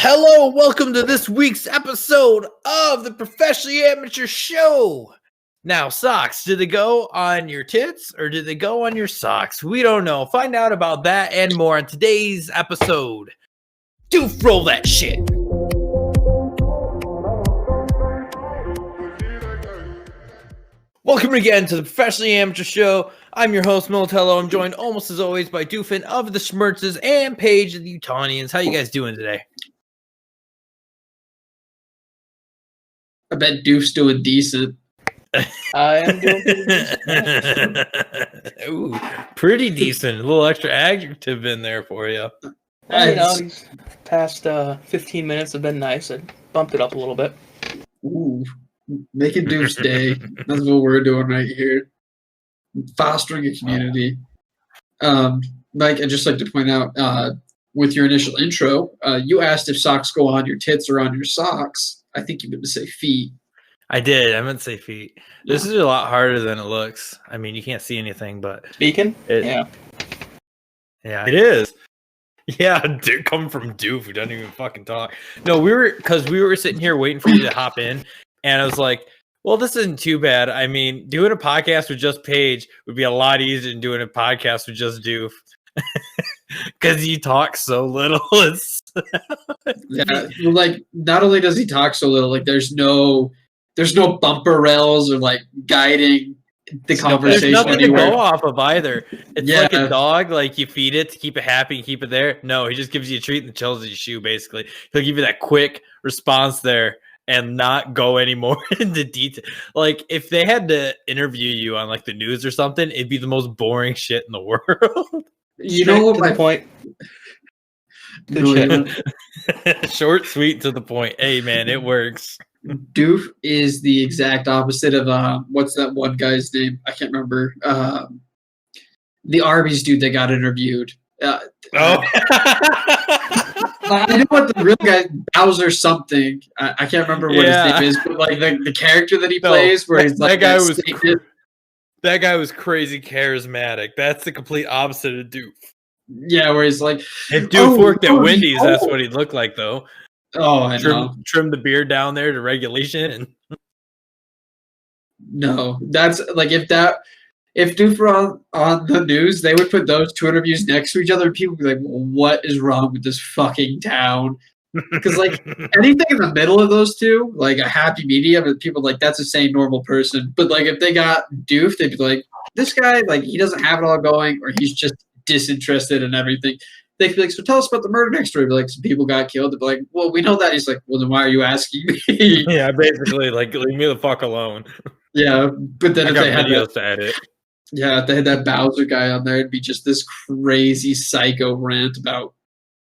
Hello, welcome to this week's episode of the Professionally Amateur Show. Now, socks, did they go on your tits or did they go on your socks? We don't know. Find out about that and more on today's episode. Doof, roll that shit. Welcome again to the Professionally Amateur Show. I'm your host, Militello. I'm joined almost as always by Doofin of the Schmertzes and Paige of the Utonians. How you guys doing today? I bet Doof's doing decent. I am doing pretty decent. Ooh, pretty decent. A little extra adjective in there for you. These past 15 minutes have been nice. I bumped it up a little bit. Ooh, making Doof's day. That's what we're doing right here. Fostering a community. Mike, I'd just like to point out, with your initial intro, you asked if socks go on your tits or on your socks. I think you meant to say feet. I did. I meant to say feet. Yeah. This is a lot harder than it looks. I mean, you can't see anything, but Speaking? yeah, it is. Yeah, dude, coming from Doof, who doesn't even fucking talk. No, we were sitting here waiting for you to hop in, and I was like, well, this isn't too bad. I mean, doing a podcast with just Paige would be a lot easier than doing a podcast with just Doof. Because you talk so little. Yeah, like not only does he talk so little, like there's no bumper rails or like guiding the conversation. There's nothing anywhere. to go off of either. It's Yeah. like a dog, like you feed it to keep it happy and keep it there. No, he just gives you a treat and chills your shoe, basically. He'll give you that quick response there and not go any more into detail. Like if they had to interview you on like the news or something, it'd be the most boring shit in the world. You know what to my the point. Good No, shit. you know, Short, sweet, to the point. Hey man, it works. Doof is the exact opposite of what's that one guy's name? I can't remember. The Arby's dude that got interviewed. Oh. I know what the real guy, Bowser something. I can't remember what his name is, but like the character that he plays, where he's like that guy was crazy charismatic. That's the complete opposite of Doof. Yeah, where he's like, If Doof worked at Wendy's, that's what he'd look like, though. Oh, I know. Trim the beard down there to regulation. And no, that's like if Doof were on the news, they would put those two interviews next to each other, and people would be like, well, "What is wrong with this fucking town?" Because like anything in the middle of those two, like a happy medium, and people like that's a sane normal person. But like if they got Doof, they'd be like, "This guy, like he doesn't have it all going, or he's just disinterested in everything." They'd be like, "So tell us about the murder next door." Be like, "Some people got killed." They'd be like, "Well, we know that." He's like, "Well, then why are you asking me?" yeah, basically, like leave me the fuck alone. Yeah, but then I if got they had videos to edit. if they had that Bowser guy on there, it'd be just this crazy psycho rant about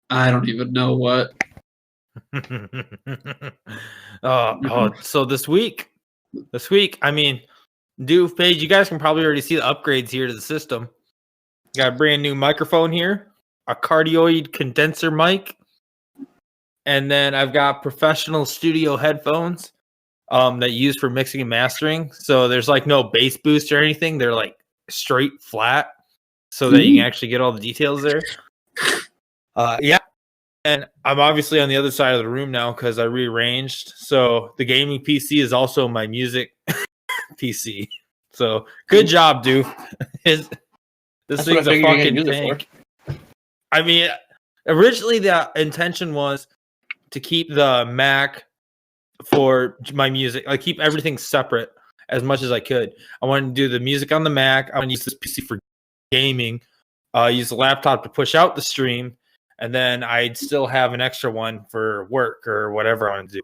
I don't even know what. So this week, I mean, Doof, Paige, you guys can probably already see the upgrades here to the system. Got a brand new microphone here, a cardioid condenser mic, and then I've got professional studio headphones that you use for mixing and mastering. So there's like no bass boost or anything. They're like straight flat so that you can actually get all the details there. Yeah. And I'm obviously on the other side of the room now because I rearranged. So the gaming PC is also my music PC. So good job, Doof. This thing's a fucking tank. I mean, originally the intention was to keep the Mac for my music. I keep everything separate as much as I could. I wanted to do the music on the Mac. I want to use this PC for gaming. Use the laptop to push out the stream. And then I'd still have an extra one for work or whatever I want to do.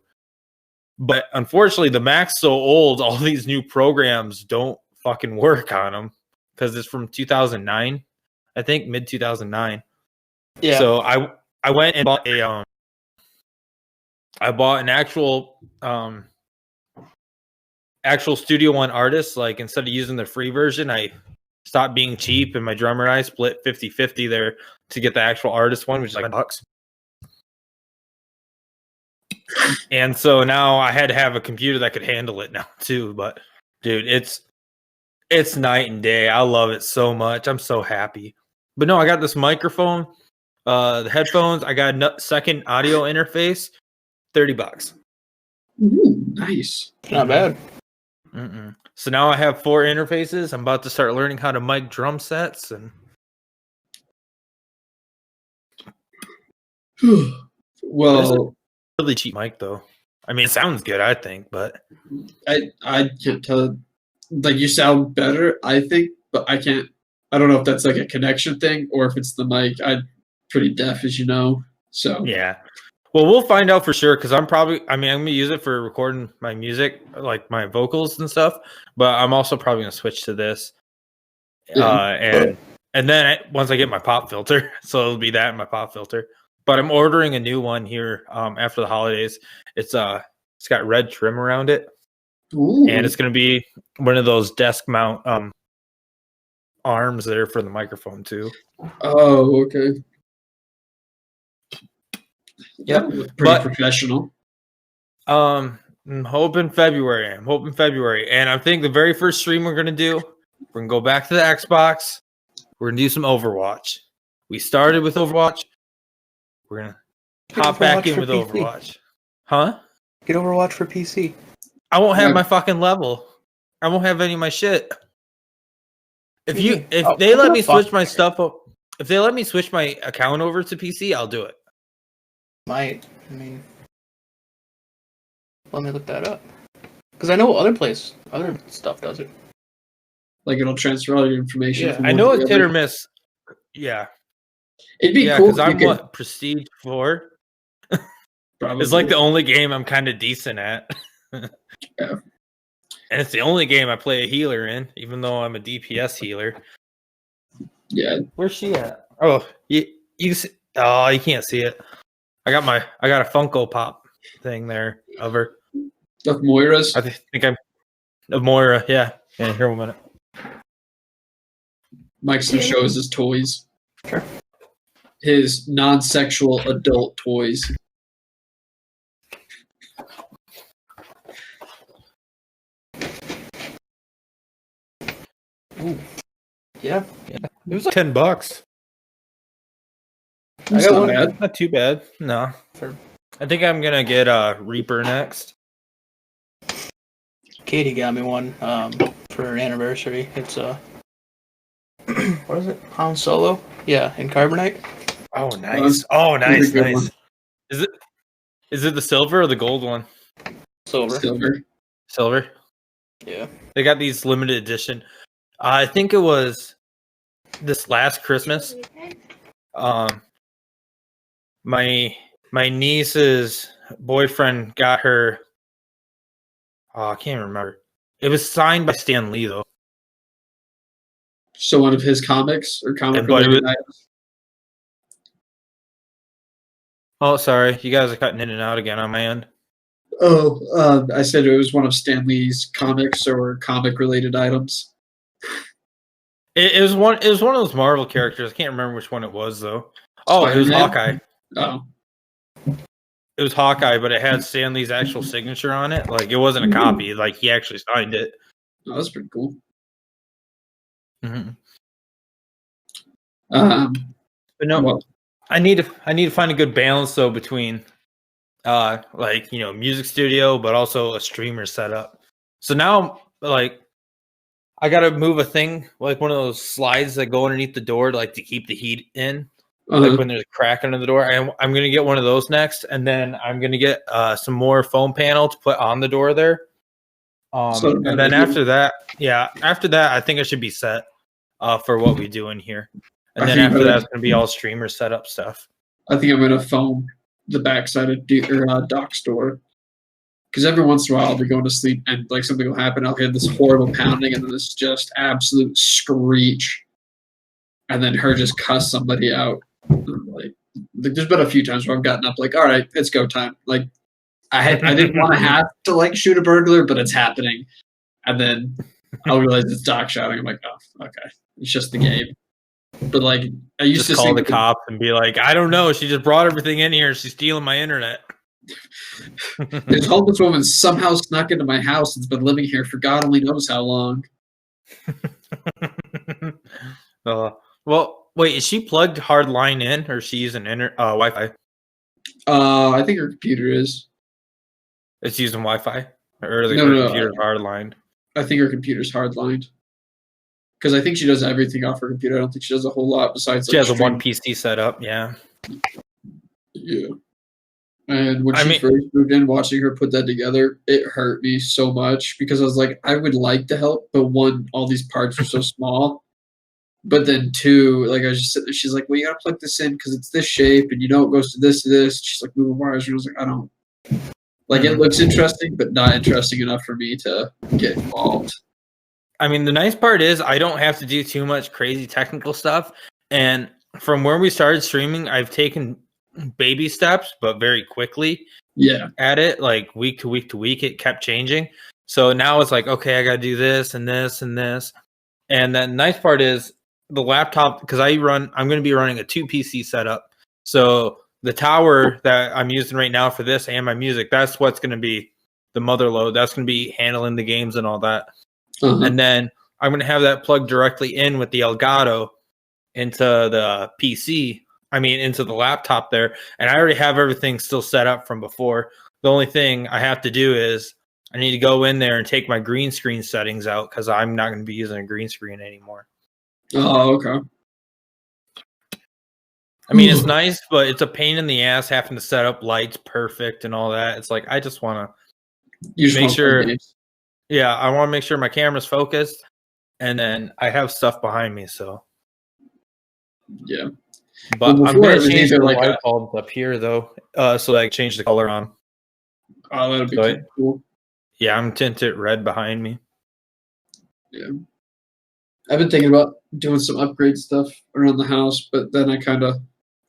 But unfortunately, the Mac's so old, all these new programs don't fucking work on them. Because it's from 2009, I think, mid 2009. Yeah. So I went and bought an actual Studio One artist. Like instead of using the free version, I stopped being cheap, and my drummer and I split 50-50 there to get the actual artist one, which is like $5. And so now I had to have a computer that could handle it now too. But dude, it's night and day. I love it so much. I'm so happy. But no, I got this microphone. The headphones, I got a second audio interface, $30. Ooh, nice. Not bad. So now I have 4 interfaces. I'm about to start learning how to mic drum sets and Well, really cheap mic though. I mean, it sounds good, I think, but I can't tell. Like, you sound better, I think, but I can't. I don't know if that's like a connection thing or if it's the mic. I'm pretty deaf, as you know. So yeah. Well, we'll find out for sure because I'm gonna use it for recording my music, like my vocals and stuff. But I'm also probably gonna switch to this, Yeah. and then once I get my pop filter, so it'll be that and my pop filter. But I'm ordering a new one here after the holidays. It's got red trim around it, Ooh. and it's gonna be one of those desk mount arms there for the microphone too. Oh, okay. Yep. Pretty But- professional. I'm hoping February. And I think the very first stream we're gonna do, we're gonna go back to the Xbox. We're gonna do some Overwatch. We started with Overwatch. We're gonna Get hop back Overwatch in for with PC. Overwatch. Huh? Get Overwatch for PC. I won't have Yeah. my fucking level. I won't have any of my shit. If What do you mean? if Oh, they let what me the fuck? switch my stuff up, if they let me switch my account over to PC, I'll do it. Might. I mean, let me look that up. Because I know other stuff does it. Like, it'll transfer all your information. Yeah, from I one know to it's the hit other. or miss. Yeah, It'd be yeah, cool. because if you I'm could- what Prestige 4. probably. It's like the only game I'm kind of decent at. Yeah. And it's the only game I play a healer in, even though I'm a DPS healer. Yeah. Where's she at? Oh, you can't see it. I got a Funko Pop thing there of her. Of Moira's. I think I'm of Moira. Yeah. Here one minute. Mike's gonna show us his toys. Sure. His non-sexual adult toys. Ooh. Yeah. It was like $10. That's got not one. bad. Not too bad. No. For I think I'm gonna get Reaper next. Katie got me one for her anniversary. It's what is it? Han Solo? Yeah, in Carbonite. Oh, nice. Oh, That's a good one. Is it the silver or the gold one? Silver. Silver. Silver. Yeah. They got these limited edition. I think it was this last Christmas. My niece's boyfriend got her. Oh, I can't remember. It was signed by Stan Lee though. So one of his comics or comic And but it related was- items. Oh, sorry, you guys are cutting in and out again on my end. Oh, I said it was one of Stan Lee's comics or comic related items. It was one. It was one of those Marvel characters. I can't remember which one it was though. Oh, it was Spider-Man? Hawkeye. Oh, It was Hawkeye, but it had Stan Lee's actual signature on it. Like it wasn't a copy. Like he actually signed it. oh, that's pretty cool. Mhm. But no, Well, I need to find a good balance though between like music studio but also a streamer setup. So now like I gotta move a thing like one of those slides that go underneath the door like to keep the heat in. Like when there's a crack under the door. I'm gonna get one of those next, and then I'm gonna get some more foam panel to put on the door there. And then after that, I think I should be set for what we do in here. And I then think after that- that, it's gonna be all streamer setup stuff. I think I'm gonna foam the backside of Doc's door. Because every once in a while I'll be going to sleep and like something will happen. I'll hear this horrible pounding and then this just absolute screech, and then her just cuss somebody out. Like there's been a few times where I've gotten up like, all right, it's go time. Like I didn't want to have to like shoot a burglar, but it's happening. And then I'll realize it's Doc shouting. I'm like, oh, okay, it's just the game. But like I used Just to call sing the cops and be like, I don't know. She just brought everything in here. She's stealing my internet. This homeless woman somehow snuck into my house and's been living here for God only knows how long. Well, wait, is she plugged hard line in, or is she using Wi-Fi? I think her computer is. It's using Wi-Fi, or the No, computer's hard lined. I think her computer's hardlined. Because I think she does everything off her computer. I don't think she does a whole lot besides. She has a one PC setup. Yeah. Yeah. And when she first moved in, watching her put that together, it hurt me so much because I was like, I would like to help, but one, all these parts are so small. But then two, like I was just sitting there, she's like, well, you gotta plug this in because it's this shape and you know it goes to this to this. She's like moving wires, and I was like, I don't like it looks interesting, but not interesting enough for me to get involved. I mean, the nice part is I don't have to do too much crazy technical stuff. And from where we started streaming, I've taken baby steps, but very quickly at it, like week to week to week. It kept changing. So now it's like, okay, I got to do this and this and this. And the nice part is the laptop, because I'm going to be running a 2 PC setup. So the tower that I'm using right now for this and my music, that's what's going to be the mother load. That's going to be handling the games and all that. And then I'm going to have that plugged directly in with the Elgato into the PC. I mean, into the laptop there. And I already have everything still set up from before. The only thing I have to do is I need to go in there and take my green screen settings out because I'm not going to be using a green screen anymore. Oh, okay. I mean, it's nice, but it's a pain in the ass having to set up lights perfect and all that. It's like, I just want to make sure. Yeah, I want to make sure my camera's focused, and then I have stuff behind me. So, yeah. But I'm going to change the light bulbs up here, though, so I can change the color on. Oh, that'd be cool. Yeah, I'm tinted red behind me. Yeah. I've been thinking about doing some upgrade stuff around the house, but then I kind of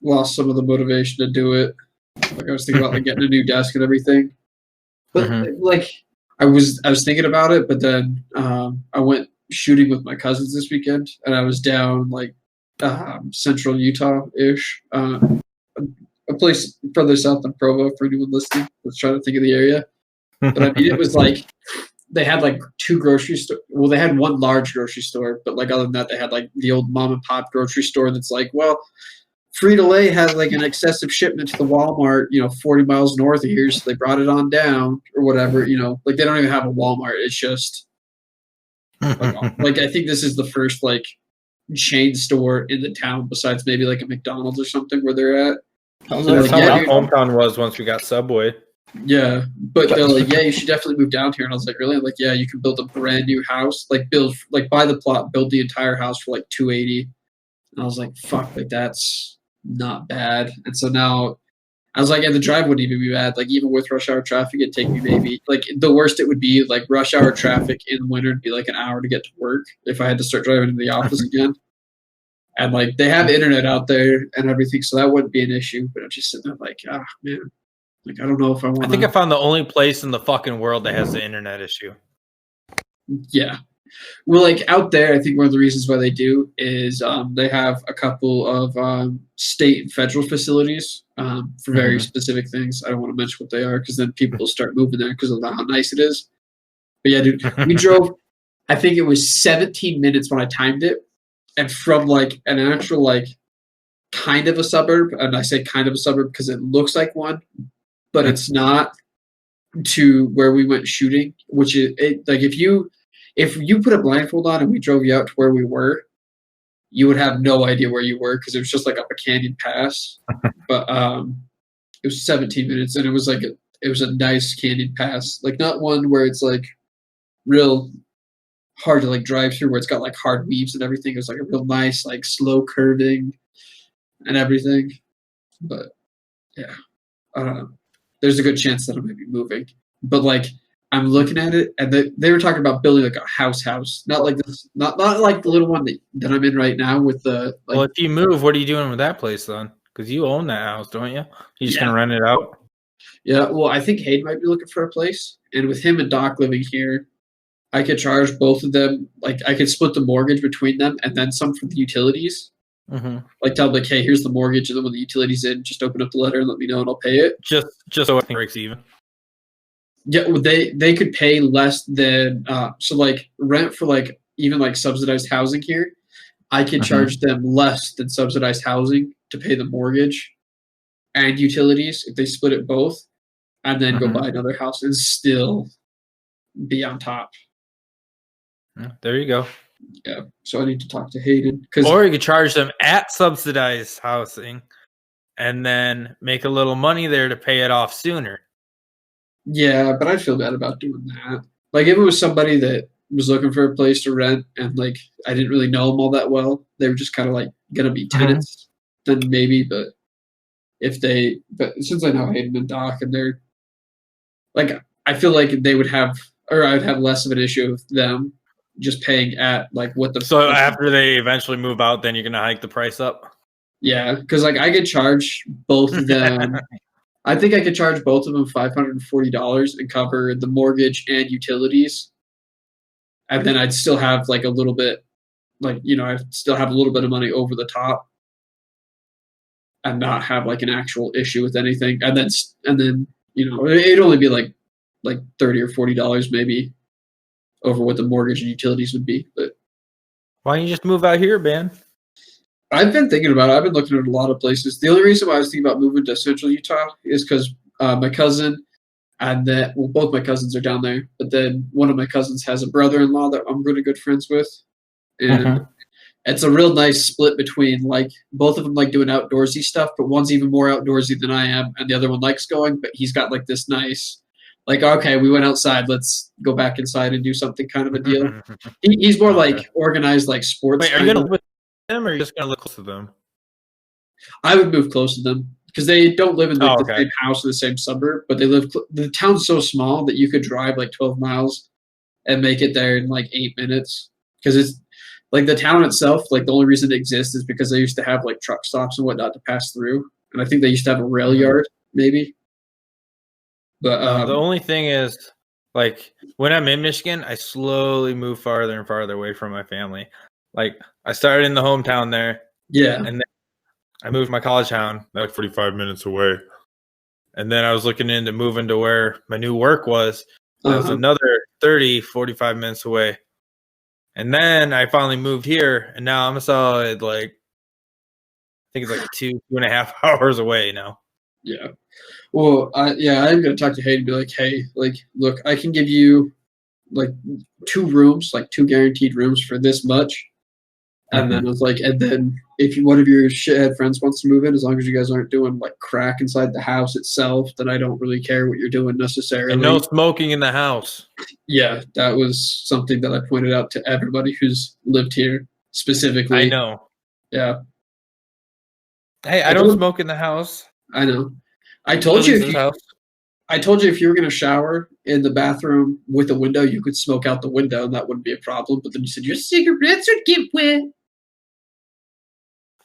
lost some of the motivation to do it. Like I was thinking about like getting a new desk and everything. But like I was thinking about it, but then I went shooting with my cousins this weekend, and I was down like central Utah-ish, a place further south than Provo for anyone listening. Let's try to think of the area. But I mean, it was like they had like 2 grocery stores. Well, they had one large grocery store, but like other than that, they had like the old mom and pop grocery store that's like, well, Frito-Lay has like an excessive shipment to the Walmart, 40 miles north of here, so they brought it on down or whatever, like they don't even have a Walmart. It's just like I think this is the first like chain store in the town besides maybe like a McDonald's or something where they're at. That's how my hometown was once we got Subway. Yeah, but they're like, yeah, you should definitely move down here. And I was like, really? I'm like, yeah, you can build a brand new house, like buy the plot, build the entire house for like $280. And I was like, fuck, like that's not bad. And so now I was like, yeah, the drive wouldn't even be bad. Like even with rush hour traffic, it'd take me maybe like the worst it would be like rush hour traffic in the winter would be like an hour to get to work if I had to start driving to the office again. And like they have internet out there and everything, so that wouldn't be an issue. But I'm just sitting there like, man. Like, I don't know if I want to. I think I found the only place in the fucking world that has the internet issue. Yeah. Well, like out there, I think one of the reasons why they do is they have a couple of state and federal facilities for very specific things. I don't want to mention what they are because then people will start moving there because of how nice it is. But yeah, dude, we drove, I think it was 17 minutes when I timed it. And from like an actual like kind of a suburb, and I say kind of a suburb because it looks like one, but it's not, to where we went shooting, which is like if you put a blindfold on and we drove you out to where we were, you would have no idea where you were because it was just like up a canyon pass. But it was 17 minutes, and it was like it was a nice canyon pass, like not one where it's like real hard to like drive through, where it's got like hard weaves and everything. It was like a real nice like slow curving and everything. But yeah, I don't know. There's a good chance that I might be moving. But like I'm looking at it, and they were talking about building like a house, not like this, not like the little one that I'm in right now with the. Like, well, if you move, what are you doing with that place then? Because you own that house, don't you? You just gonna rent it out? Yeah. Well, I think Hayden might be looking for a place, and with him and Doc living here, I could charge both of them. Like I could split the mortgage between them, and then some for the utilities. Like tell them like, hey, here's the mortgage, and then when the utilities in, just open up the letter and let me know, and I'll pay it. Just so everything breaks even. Yeah, well, they could pay less than so like rent for like even like subsidized housing here. I could charge them less than subsidized housing to pay the mortgage and utilities if they split it both, and then go buy another house and still be on top. There you go. Yeah. So I need to talk to Hayden. Or you could charge them at subsidized housing and then make a little money there to pay it off sooner. Yeah, but I feel bad about doing that. Like if it was somebody that was looking for a place to rent and like I didn't really know them all that well, they were just kind of like gonna be tenants, then maybe. But since I know Hayden and Doc and they're like, I feel like they would have, or I'd have less of an issue with them just paying at like what the. So after they eventually move out, then you're gonna hike the price up. Yeah, because like I could charge both of them. I think I could charge both of them $540 and cover the mortgage and utilities, and then I'd still have like a little bit, like I'd still have a little bit of money over the top, and not have like an actual issue with anything, and then it'd only be like $30 or $40 maybe over what the mortgage and utilities would be. But why don't you just move out here, man? I've been thinking about it. I've been looking at a lot of places. The only reason why I was thinking about moving to Central Utah is because my cousin and both my cousins are down there. But then one of my cousins has a brother-in-law that I'm really good friends with, and it's a real nice split between like both of them like doing outdoorsy stuff, but one's even more outdoorsy than I am, and the other one likes going. But he's got like this nice, like, okay, we went outside, let's go back inside and do something kind of a deal. He's more like organized, like sports. Wait, are you gonna live with them, or are you just gonna live close to them? I would move close to them because they don't live in the same house or the same suburb, but they live. The town's so small that you could drive like 12 miles and make it there in like 8 minutes. Because it's like the town itself, like the only reason it exists is because they used to have like truck stops and whatnot to pass through, and I think they used to have a rail yard maybe. But the only thing is, like, when I'm in Michigan, I slowly move farther and farther away from my family. Like, I started in the hometown there. Yeah. And then I moved my college town, like 45 minutes away. And then I was looking into moving to where my new work was. That was another 30, 45 minutes away. And then I finally moved here, and now I'm a solid, like, I think it's like 2.5 hours away now. Yeah. Well, I'm going to talk to Hayden and be like, hey, like, look, I can give you like 2 rooms, like 2 guaranteed rooms for this much. And then I was like, and then if one of your shithead friends wants to move in, as long as you guys aren't doing like crack inside the house itself, then I don't really care what you're doing necessarily. And no smoking in the house. Yeah, that was something that I pointed out to everybody who's lived here specifically. I know. Yeah. Hey, I don't smoke in the house. I know. I told you if you were going to shower in the bathroom with a window, you could smoke out the window and that wouldn't be a problem. But then you said your cigarettes would get wet.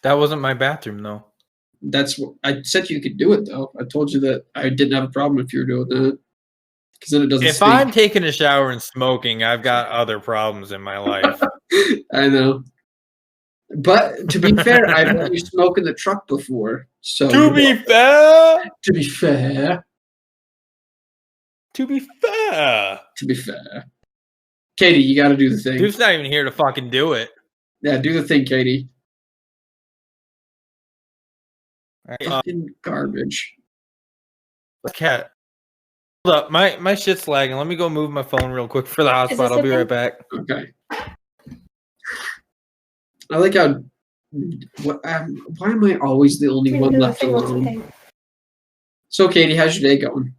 That wasn't my bathroom, though. That's what I said. You could do it, though. I told you that I didn't have a problem if you were doing that, because then it doesn't. If I'm taking a shower and smoking, I've got other problems in my life. I know, but to be fair, I've let you smoke in the truck before. So to be fair, Katie, you got to do the thing. Dude's not even here to fucking do it. Yeah, do the thing, Katie. Fucking garbage. Cat. Hold up, my shit's lagging. Let me go move my phone real quick for the hotspot. I'll be right back. Okay. I like how. Why am I always the only one left alone? So, Katie, how's your day going?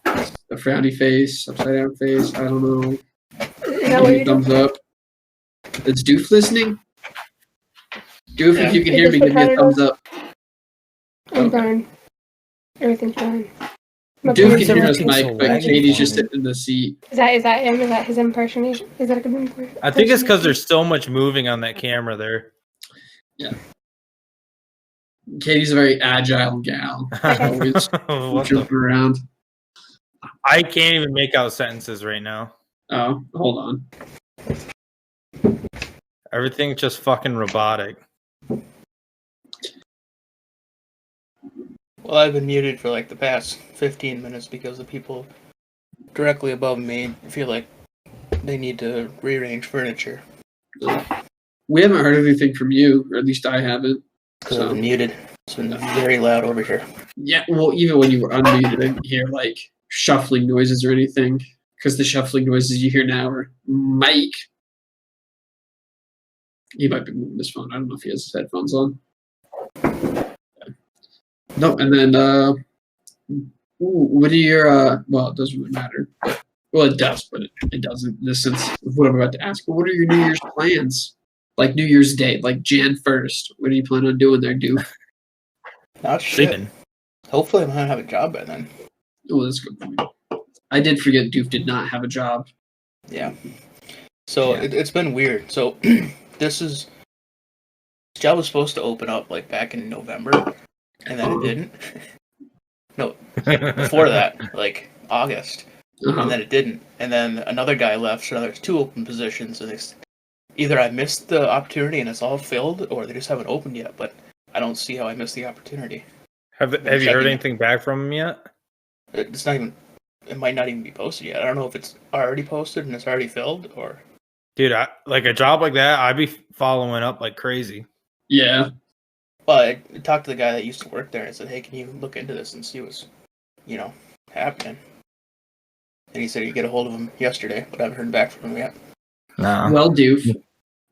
A frowny face, upside down face. I don't know. Thumbs up. Is Doof listening? Doof, if you can hear me, give me a thumbs up. I'm fine. Everything's fine. Doof can hear us, Mike, but Katie's just sitting in the seat. Is that him? Is that his impersonation? Is that a good impersonation? I think it's because there's so much moving on that camera there. Yeah. Katie's a very agile gal. Always jumping around. I can't even make out sentences right now. Oh, hold on. Everything's just fucking robotic. Well, I've been muted for like the past 15 minutes because the people directly above me feel like they need to rearrange furniture. We haven't heard anything from you, or at least I haven't. Because I've been muted. It's been very loud over here. Yeah, well, even when you were unmuted, I didn't hear like shuffling noises or anything. Because the shuffling noises you hear now are Mike. He might be moving his phone. I don't know if he has his headphones on. No, and then what are your well, it doesn't really matter. Well, it does, but it doesn't in the sense of what I'm about to ask. But what are your New Year's plans? Like New Year's Day, like Jan 1st. What do you plan on doing there, dude? Not shit. Sleeping. Hopefully I'm gonna have a job by then. Oh, that's a good point. I did forget Doof did not have a job. Yeah. So Yeah. it's been weird. So this job was supposed to open up like back in November, and then it didn't. No, before that, like August, and then it didn't. And then another guy left, so now there's 2 open positions, and either I missed the opportunity and it's all filled, or they just haven't opened yet. But I don't see how I missed the opportunity. Have you heard anything back from him yet? It's not even. It might not even be posted yet. I don't know if it's already posted and it's already filled, or. Dude, like a job like that, I'd be following up like crazy. Yeah. Well, I talked to the guy that used to work there and I said, hey, can you look into this and see what's, happening? And he said he'd get a hold of him yesterday, but I haven't heard back from him yet. No. Well, Doof,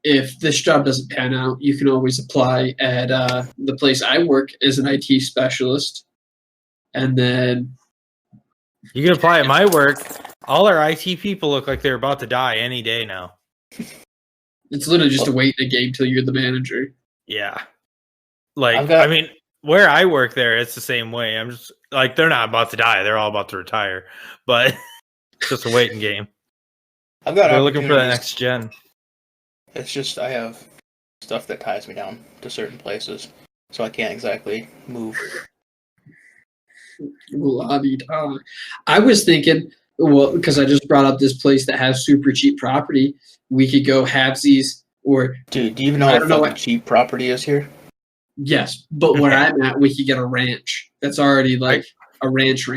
if this job doesn't pan out, you can always apply at the place I work as an IT specialist. And then You can apply at my work. All our IT people look like they're about to die any day now. it's literally just a wait in a game till you're the manager. Yeah. Like, I mean, where I work there, it's the same way. I'm just like, they're not about to die. They're all about to retire. But it's just a waiting game. I've got They're looking for the next gen. It's just I have stuff that ties me down to certain places, so I can't exactly move. I was thinking, well, because I just brought up this place that has super cheap property, we could go halvesies or. Dude, do you even know how fucking cheap property is here? Yes, but where I'm at, we could get a ranch that's already like a ranch.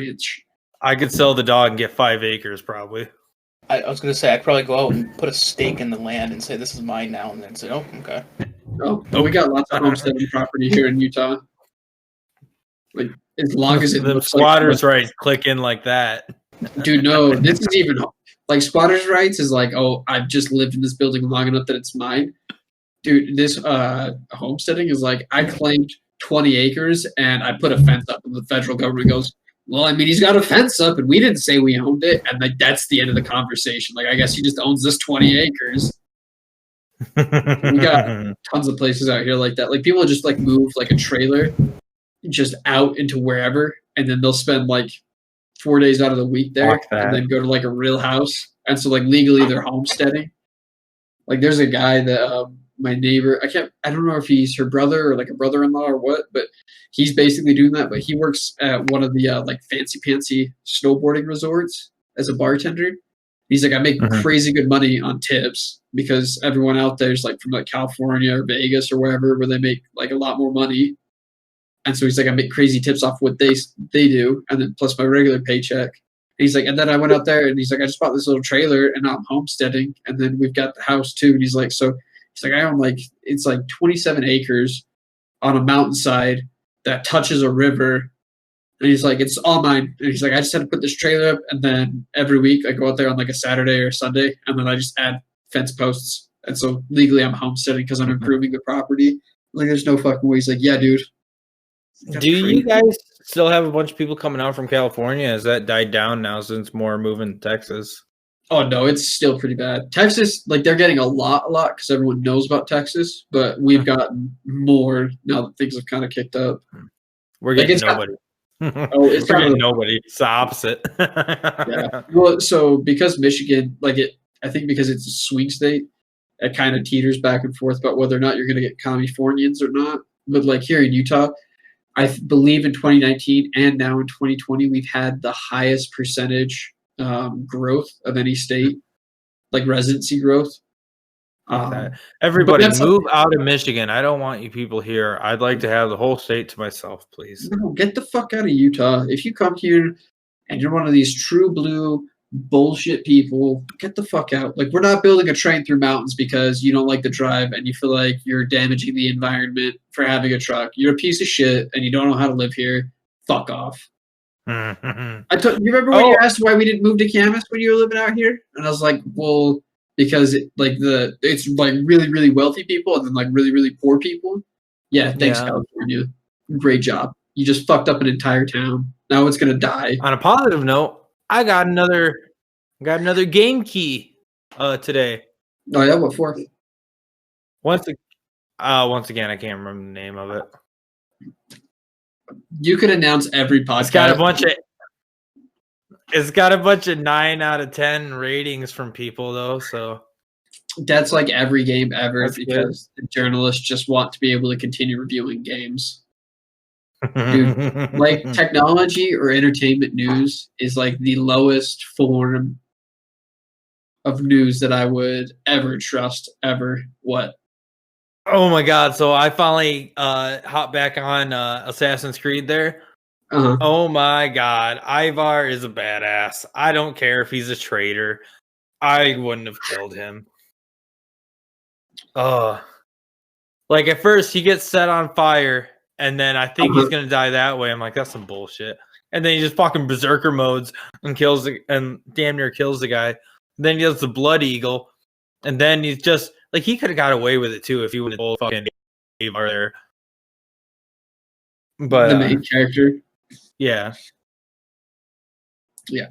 I could sell the dog and get 5 acres probably. I was going to say, I'd probably go out and put a stake in the land and say, this is mine now, and then say, oh, okay. Oh, we got lots of homesteading property here in Utah. Like, as long as it the looks squatters' like, rights click in like that. Dude, no, this is even like squatters' rights is like, oh, I've just lived in this building long enough that it's mine. Dude, this homesteading is like, I claimed 20 acres and I put a fence up, and the federal government goes, well, I mean, he's got a fence up, and we didn't say we owned it, and like that's the end of the conversation. Like, I guess he just owns this 20 acres. We got tons of places out here like that. Like, people just like move like a trailer just out into wherever, and then they'll spend like 4 days out of the week there, and then go to like a real house. And so, like, legally, they're homesteading. Like, there's a guy that my neighbor, I don't know if he's her brother or like a brother-in-law or what, but he's basically doing that. But he works at one of the like fancy snowboarding resorts as a bartender. He's like, I make crazy good money on tips because everyone out there's like from like California or Vegas or wherever where they make like a lot more money. And so he's like, I make crazy tips off what they do, and then plus my regular paycheck. And he's like, and then I went out there, and he's like, I just bought this little trailer, and now I'm homesteading, and then we've got the house too. And he's like, I own like, it's like 27 acres on a mountainside that touches a river. And he's like, it's all mine. And he's like, I just had to put this trailer up, and then every week I go out there on like a Saturday or Sunday, and then I just add fence posts. And so legally I'm homesteading because I'm improving the property. Like, there's no fucking way. He's like, yeah, dude. Do you guys still have a bunch of people coming out from California? Has that died down now since more are moving to Texas? Oh, no, it's still pretty bad. Texas, like, they're getting a lot because everyone knows about Texas, but we've gotten more now that things have kind of kicked up. We're getting nobody. We're getting nobody. It's the opposite. Yeah. Well, so because Michigan, I think because it's a swing state, it kind of teeters back and forth about whether or not you're going to get Californians or not. But like here in Utah, I believe in 2019 and now in 2020, we've had the highest percentage growth of any state, like residency growth. Everybody move out of Michigan. I don't want you people here. I'd like to have the whole state to myself, please. No, get the fuck out of Utah. If you come here and you're one of these true blue bullshit people. Get the fuck out. Like, we're not building a train through mountains because you don't like the drive and you feel like you're damaging the environment for having a truck. You're a piece of shit and you don't know how to live here. Fuck off. You remember when you asked why we didn't move to Camas when you were living out here? And I was like, well, because it's like really, really wealthy people and then like really, really poor people. Yeah, thanks, California. Great job. You just fucked up an entire town. Now it's gonna die. On a positive note, I got another game key today. Oh yeah, what for? Once again, I can't remember the name of it. You could announce every podcast. It's got a bunch of 9 out of 10 ratings from people though, so that's like every game ever. That's because the journalists just want to be able to continue reviewing games. Dude, like technology or entertainment news is like the lowest form of news that I would ever trust ever. What? Oh my god, so I finally hopped back on Assassin's Creed there. Uh-huh. Oh my god, Ivar is a badass. I don't care if he's a traitor. I wouldn't have killed him. Like at first he gets set on fire and then I think he's gonna die that way. I'm like, that's some bullshit. And then he just fucking berserker modes and damn near kills the guy. And then he does the Blood Eagle, and then he's just like he could have got away with it too if he would have told fucking Ivar there. But the main character. Yeah. Yeah.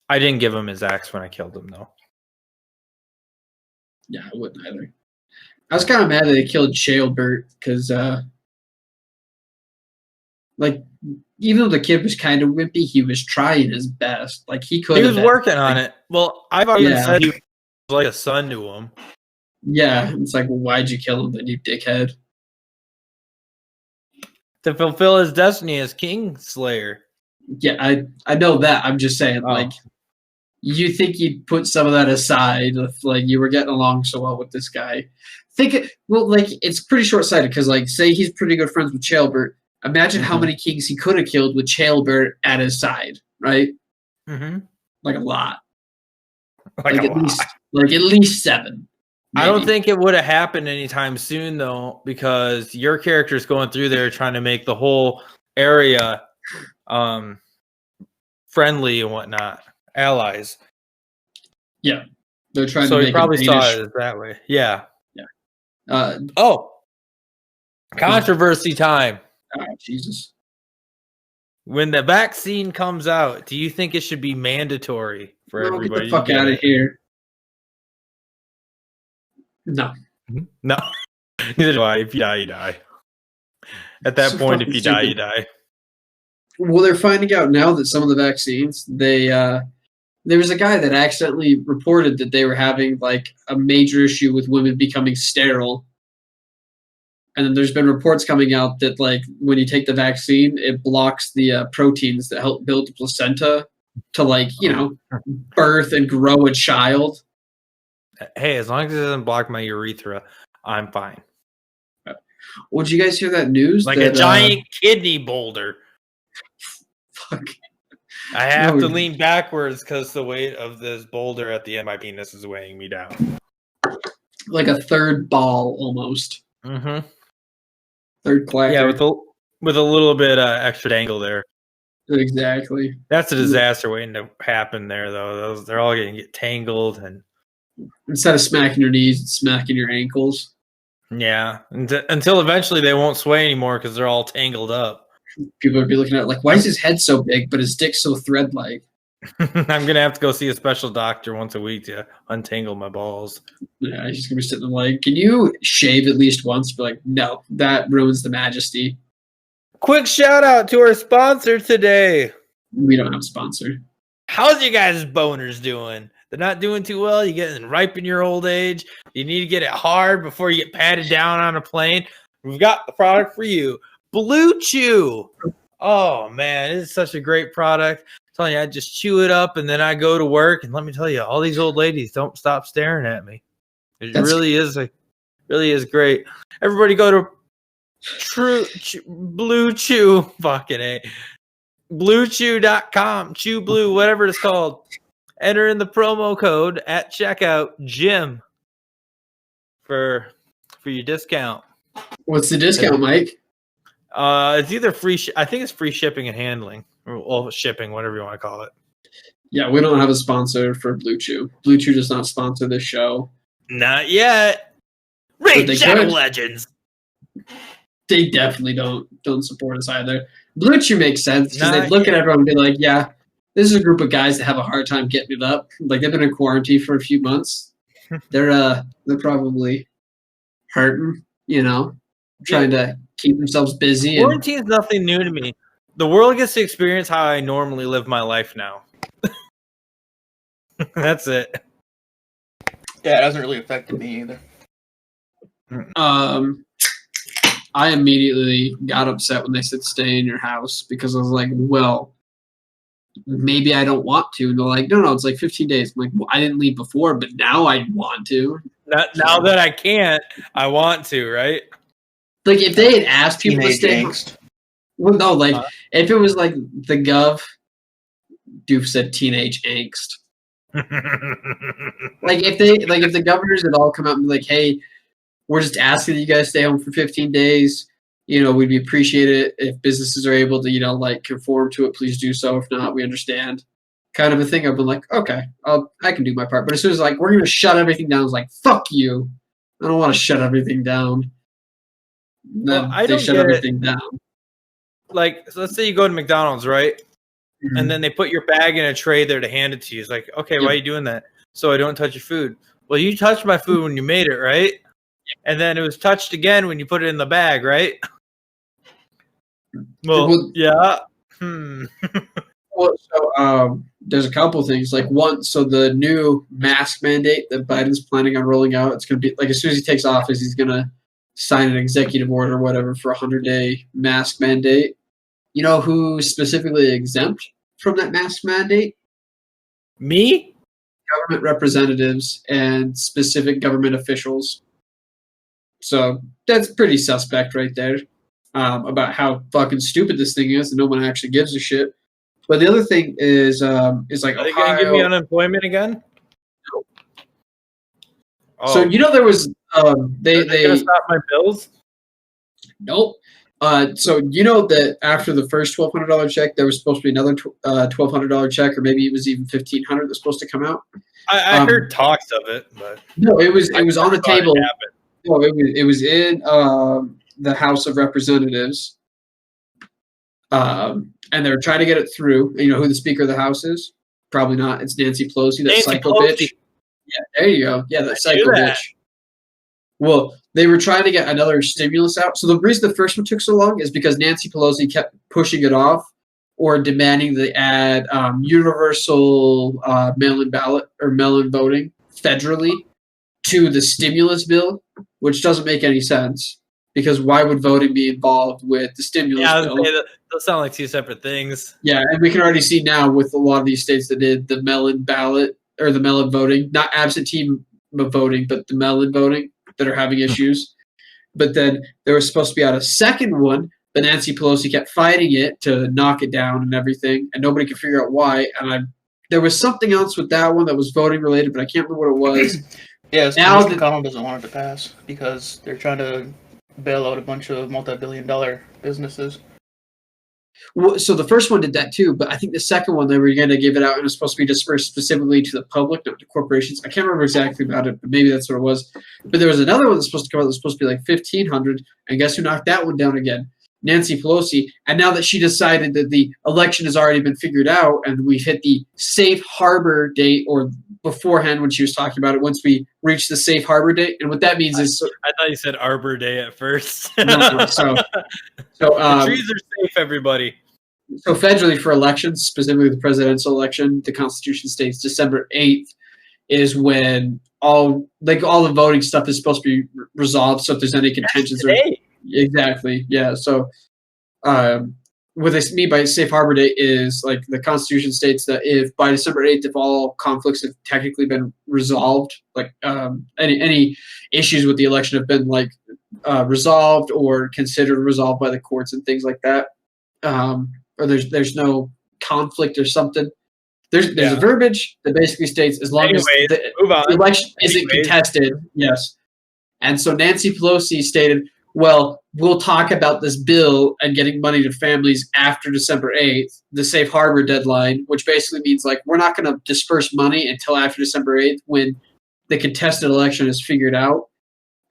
I didn't give him his axe when I killed him though. Yeah, I wouldn't either. I was kind of mad that they killed Ceolbert because, like, even though the kid was kind of wimpy, he was trying his best. Like, he was working on it. Well, I've already said he was like a son to him. Yeah, it's like, well, why'd you kill him then, you dickhead? To fulfill his destiny as King Slayer. Yeah, I know that. I'm just saying, like, you think you'd put some of that aside if, like, you were getting along so well with this guy. It's pretty short-sighted because, like, say he's pretty good friends with Ceolbert. Imagine how many kings he could have killed with Ceolbert at his side, right? Mm-hmm. Like a lot. Like at least 7. Maybe. I don't think it would have happened anytime soon, though, because your character's going through there trying to make the whole area friendly and whatnot, allies. Yeah, they're trying. So to he make probably saw it that way. Yeah. Yeah. Controversy time. Oh, Jesus. When the vaccine comes out, do you think it should be mandatory for everybody? Get the fuck out of here. No. No. Neither do I. If you die, you die. At that point, if you die, you die. Well, they're finding out now that some of the vaccines, there was a guy that accidentally reported that they were having like a major issue with women becoming sterile. And then there's been reports coming out that like when you take the vaccine, it blocks the proteins that help build the placenta to like, birth and grow a child. Hey, as long as it doesn't block my urethra, I'm fine. Well, did you guys hear that news? Like a giant kidney boulder. Fuck. I have to lean backwards because the weight of this boulder at the end of my penis is weighing me down. Like a third ball, almost. Mm-hmm. Third clacker. Yeah, with a little bit extra angle there. Exactly. That's a disaster waiting to happen there, though. They're all going to get tangled and. Instead of smacking your knees, it's smacking your ankles. Yeah, until eventually they won't sway anymore because they're all tangled up. People would be looking at it like, why is his head so big, but his dick's so thread-like? I'm going to have to go see a special doctor once a week to untangle my balls. Yeah, he's going to be sitting there like, can you shave at least once? Be like, no, that ruins the majesty. Quick shout out to our sponsor today. We don't have a sponsor. How's you guys' boners doing? They're not doing too well. You're getting ripe in your old age. You need to get it hard before you get patted down on a plane. We've got the product for you. Blue Chew. Oh, man, it's such a great product. I'm telling you, I just chew it up, and then I go to work, and let me tell you, all these old ladies don't stop staring at me. It really is great. Everybody go to Blue Chew. Fucking A. BlueChew.com. Chew Blue, whatever it's called. enter in the promo code at checkout, Jim, for your discount. What's the discount, Mike? It's either free. I think it's free shipping and handling, or shipping, whatever you want to call it. Yeah, we don't have a sponsor for Blue Chew. Blue Chew does not sponsor this show. Not yet. But Raid they Shadow could. Legends. They definitely don't support us either. Blue Chew makes sense because they Not look at everyone and be like, yeah, this is a group of guys that have a hard time getting it up. Like they've been in quarantine for a few months. They're probably hurting, trying to keep themselves busy. And Quarantine's nothing new to me. The world gets to experience how I normally live my life now. That's it. Yeah, it hasn't really affected me either. I immediately got upset when they said stay in your house because I was like, well, maybe I don't want to. And they're like, no, it's like 15 days. I'm like, well, I didn't leave before, but now I want to. Now that I can't, I want to, right? Like if they had asked people to Teenage stay, angst. well, no, like if it was like the Gov, Doof said teenage angst. Like if the governors had all come out and be like, hey, we're just asking that you guys stay home for 15 days. We'd be appreciate it if businesses are able to, like conform to it. Please do so. If not, we understand. Kind of a thing. I've been like, okay, I can do my part. But as soon as like we're gonna shut everything down, it's like fuck you. I don't want to shut everything down. Then they shut everything down. Like, so let's say you go to McDonald's, right? Mhm. And then they put your bag in a tray there to hand it to you. It's like, okay, why are you doing that? So I don't touch your food. Well, you touched my food when you made it, right? And then it was touched again when you put it in the bag, right? Well, yeah. Well, so there's a couple things. Like one, so the new mask mandate that Biden's planning on rolling out, it's going to be like as soon as he takes office, he's going to sign an executive order or whatever for a 100-day mask mandate. You know who's specifically exempt from that mask mandate? Me? Government representatives and specific government officials. So that's pretty suspect right there about how fucking stupid this thing is and no one actually gives a shit. But the other thing is like Are they going to give me unemployment again? Oh. So there was they going to stop my bills? Nope. So that after the first $1,200 check, there was supposed to be another $1,200 check, or maybe it was even $1,500 that's supposed to come out. I heard talks of it, but no, it was on the table. No, it was in the House of Representatives, and they're trying to get it through. You know who the Speaker of the House is? Probably not. It's Nancy Pelosi, that psycho bitch. Yeah, there you go. Yeah, that psycho bitch. Well, they were trying to get another stimulus out. So the reason the first one took so long is because Nancy Pelosi kept pushing it off or demanding they add universal mail-in ballot or mail-in voting federally to the stimulus bill, which doesn't make any sense because why would voting be involved with the stimulus bill? Those sound like two separate things. Yeah, and we can already see now with a lot of these states that did the mail-in ballot or the mail-in voting, not absentee voting, but the mail-in voting, that are having issues. But then there was supposed to be out a second one, but Nancy Pelosi kept fighting it to knock it down and everything, and nobody could figure out why. And there was something else with that one that was voting related, but I can't remember what it was. Yeah, so McConnell doesn't want it to pass because they're trying to bail out a bunch of multi-billion-dollar businesses. Well, so the first one did that too, but I think the second one they were going to give it out and it was supposed to be dispersed specifically to the public, not to corporations. I can't remember exactly about it, but maybe that's what it was. But there was another one that's supposed to come out that was supposed to be like $1,500, and guess who knocked that one down again? Nancy Pelosi. And now that she decided that the election has already been figured out and we've hit the safe harbor date, or beforehand when she was talking about it, once we reach the safe harbor date, and what that means is I thought you said Arbor Day at first. No, so the trees are safe, everybody. So federally for elections, specifically the presidential election, the Constitution states December 8th is when all the voting stuff is supposed to be resolved. So if there's any contentions, exactly, yeah. So what they mean by safe harbor date is like the Constitution states that if by December 8th, if all conflicts have technically been resolved, like any issues with the election have been like resolved or considered resolved by the courts and things like that. Or there's no conflict or something, There's a verbiage that basically states as long as Anyways, the move on. election isn't Anyways. contested, yes. And so Nancy Pelosi stated, well, we'll talk about this bill and getting money to families after December 8th, the safe harbor deadline, which basically means like we're not going to disperse money until after December 8th when the contested election is figured out.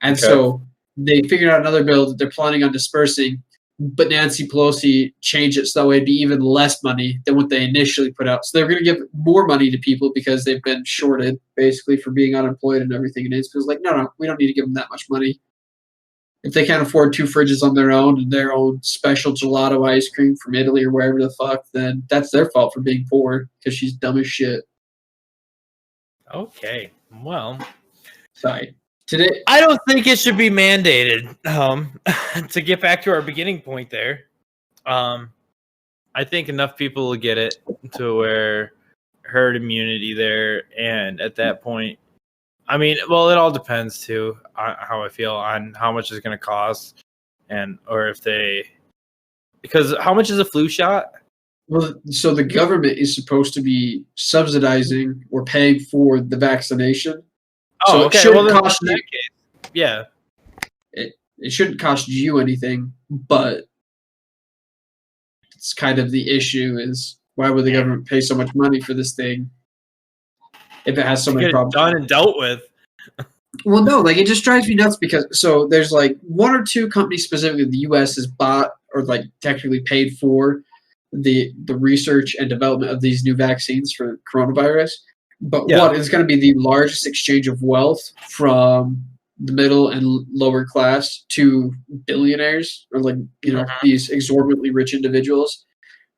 And so they figured out another bill that they're planning on dispersing, but Nancy Pelosi changed it so that way it'd be even less money than what they initially put out. So they're going to give more money to people because they've been shorted, basically, for being unemployed and everything. And it's like, no, we don't need to give them that much money. If they can't afford 2 fridges on their own and their own special gelato ice cream from Italy or wherever the fuck, then that's their fault for being poor because she's dumb as shit. Okay. Well, Sorry. Today, I don't think it should be mandated. To get back to our beginning point there, I think enough people will get it to where herd immunity there, and at that point, I mean, well, it all depends too on how I feel on how much it's going to cost, or if because how much is a flu shot? well, so the government is supposed to be subsidizing or paying for the vaccination. Oh, So it okay. shouldn't Well, then cost in that case, yeah. It shouldn't cost you anything, but it's kind of the issue is why would the government pay so much money for this thing if it has so To many get it problems? done and dealt with. Well, no, like it just drives me nuts because so there's like 1 or 2 companies specifically the U.S. has bought or like technically paid for the research and development of these new vaccines for coronavirus. But Yeah. what is going to be the largest exchange of wealth from the middle and lower class to billionaires or like these exorbitantly rich individuals.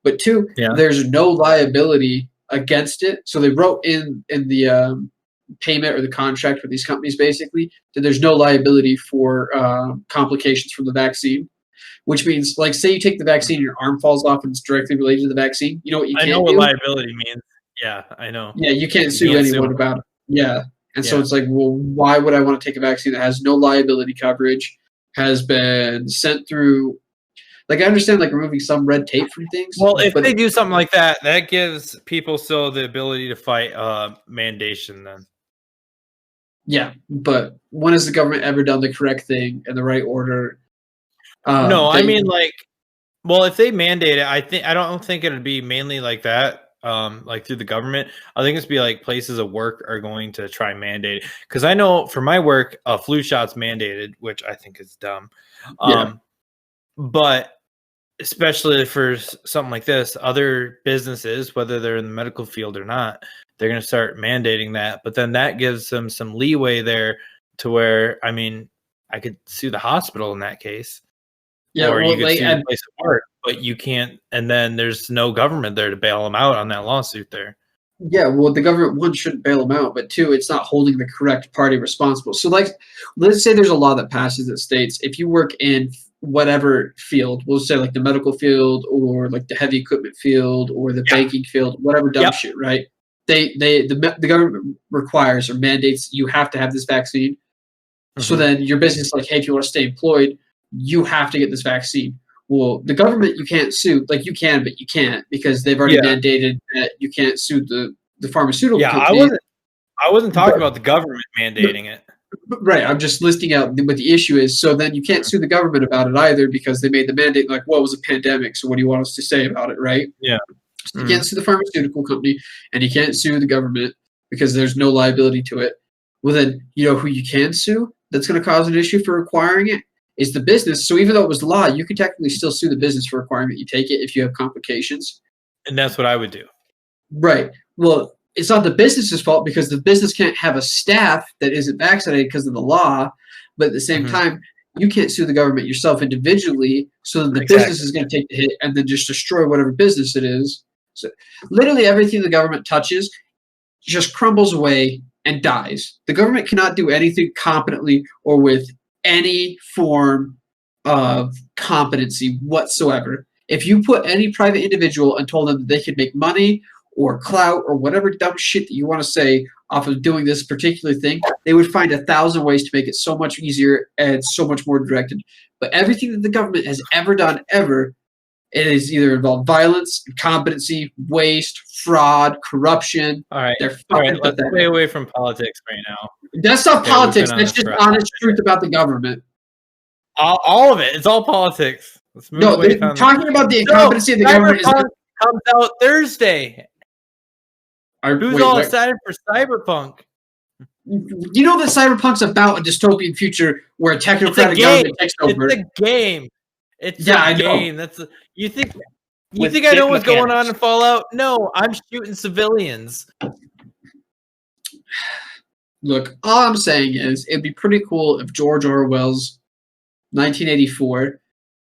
But 2, Yeah. there's no liability against it. So they wrote in the payment or the contract with these companies basically that there's no liability for complications from the vaccine, which means like say you take the vaccine and your arm falls off and it's directly related to the vaccine. You know what you I can't know what do? liability means. Yeah, I know. Yeah, you can't You sue can't sue anyone them. about it. Yeah. And so Yeah. it's like, well, why would I want to take a vaccine that has no liability coverage, has been sent through like I understand like removing some red tape from things. Well, if but they do something like that, that gives people still the ability to fight mandation then. yeah, but when has the government ever done the correct thing in the right order? No, I they- mean like, well, if they mandate it, I don't think it'd be mainly like that. Like through the government, I think it's be like places of work are going to try and mandate it. Because I know for my work, flu shots mandated, which I think is dumb. Yeah. But especially for something like this, other businesses, whether they're in the medical field or not, they're going to start mandating that. But then that gives them some leeway there to where, I mean, I could sue the hospital in that case. yeah, Or well, you could like, sue and- the place of work, but you can't. And then there's no government there to bail them out on that lawsuit there. yeah, well, the government, 1, shouldn't bail them out, but 2, it's not holding the correct party responsible. So, like, let's say there's a law that passes that states if you work in whatever field, we'll say like the medical field or like the heavy equipment field or the banking field, whatever dumb shit, right? The government requires or mandates you have to have this vaccine. So then your business, like, hey, if you want to stay employed, you have to get this vaccine. Well, the government you can't sue. Like you can, but you can't because they've already mandated that you can't sue the pharmaceutical company. I wasn't talking about the government mandating it. Right. I'm just listing out what the issue is. So then you can't sue the government about it either because they made the mandate like, well, it was a pandemic. So what do you want us to say about it? Right. Yeah. So you can't sue the pharmaceutical company and you can't sue the government because there's no liability to it. Well, then, you know who you can sue that's going to cause an issue for requiring it is the business. So even though it was law, you can technically still sue the business for requiring that you take it if you have complications. And that's what I would do. Right. Well, it's not the business's fault because the business can't have a staff that isn't vaccinated because of the law. But at the same time, you can't sue the government yourself individually. So the business is going to take the hit and then just destroy whatever business it is. So literally everything the government touches just crumbles away and dies. The government cannot do anything competently or with any form of competency whatsoever. If you put any private individual and told them that they could make money or clout or whatever dumb shit that you want to say off of doing this particular thing, they would find 1,000 ways to make it so much easier and so much more directed. But everything that the government has ever done, ever, It is either involved violence, incompetency, waste, fraud, corruption. All right. They're All right. fucking Let's pathetic. stay away from politics right now. That's not Yeah, we've politics. been on That's this just for a honest truth about the government. All of it. It's all politics. Let's move No, away they're from talking about the incompetency of the government. Cyberpunk comes out Thursday. Who's Wait, all wait. excited for Cyberpunk? You know that Cyberpunk's about a dystopian future where a technocratic game. government takes over. It's a game. It's Yeah, a I know. game. You think With I know dick what's going on mechanics. in Fallout? No, I'm shooting civilians. Look, all I'm saying is it'd be pretty cool if George Orwell's 1984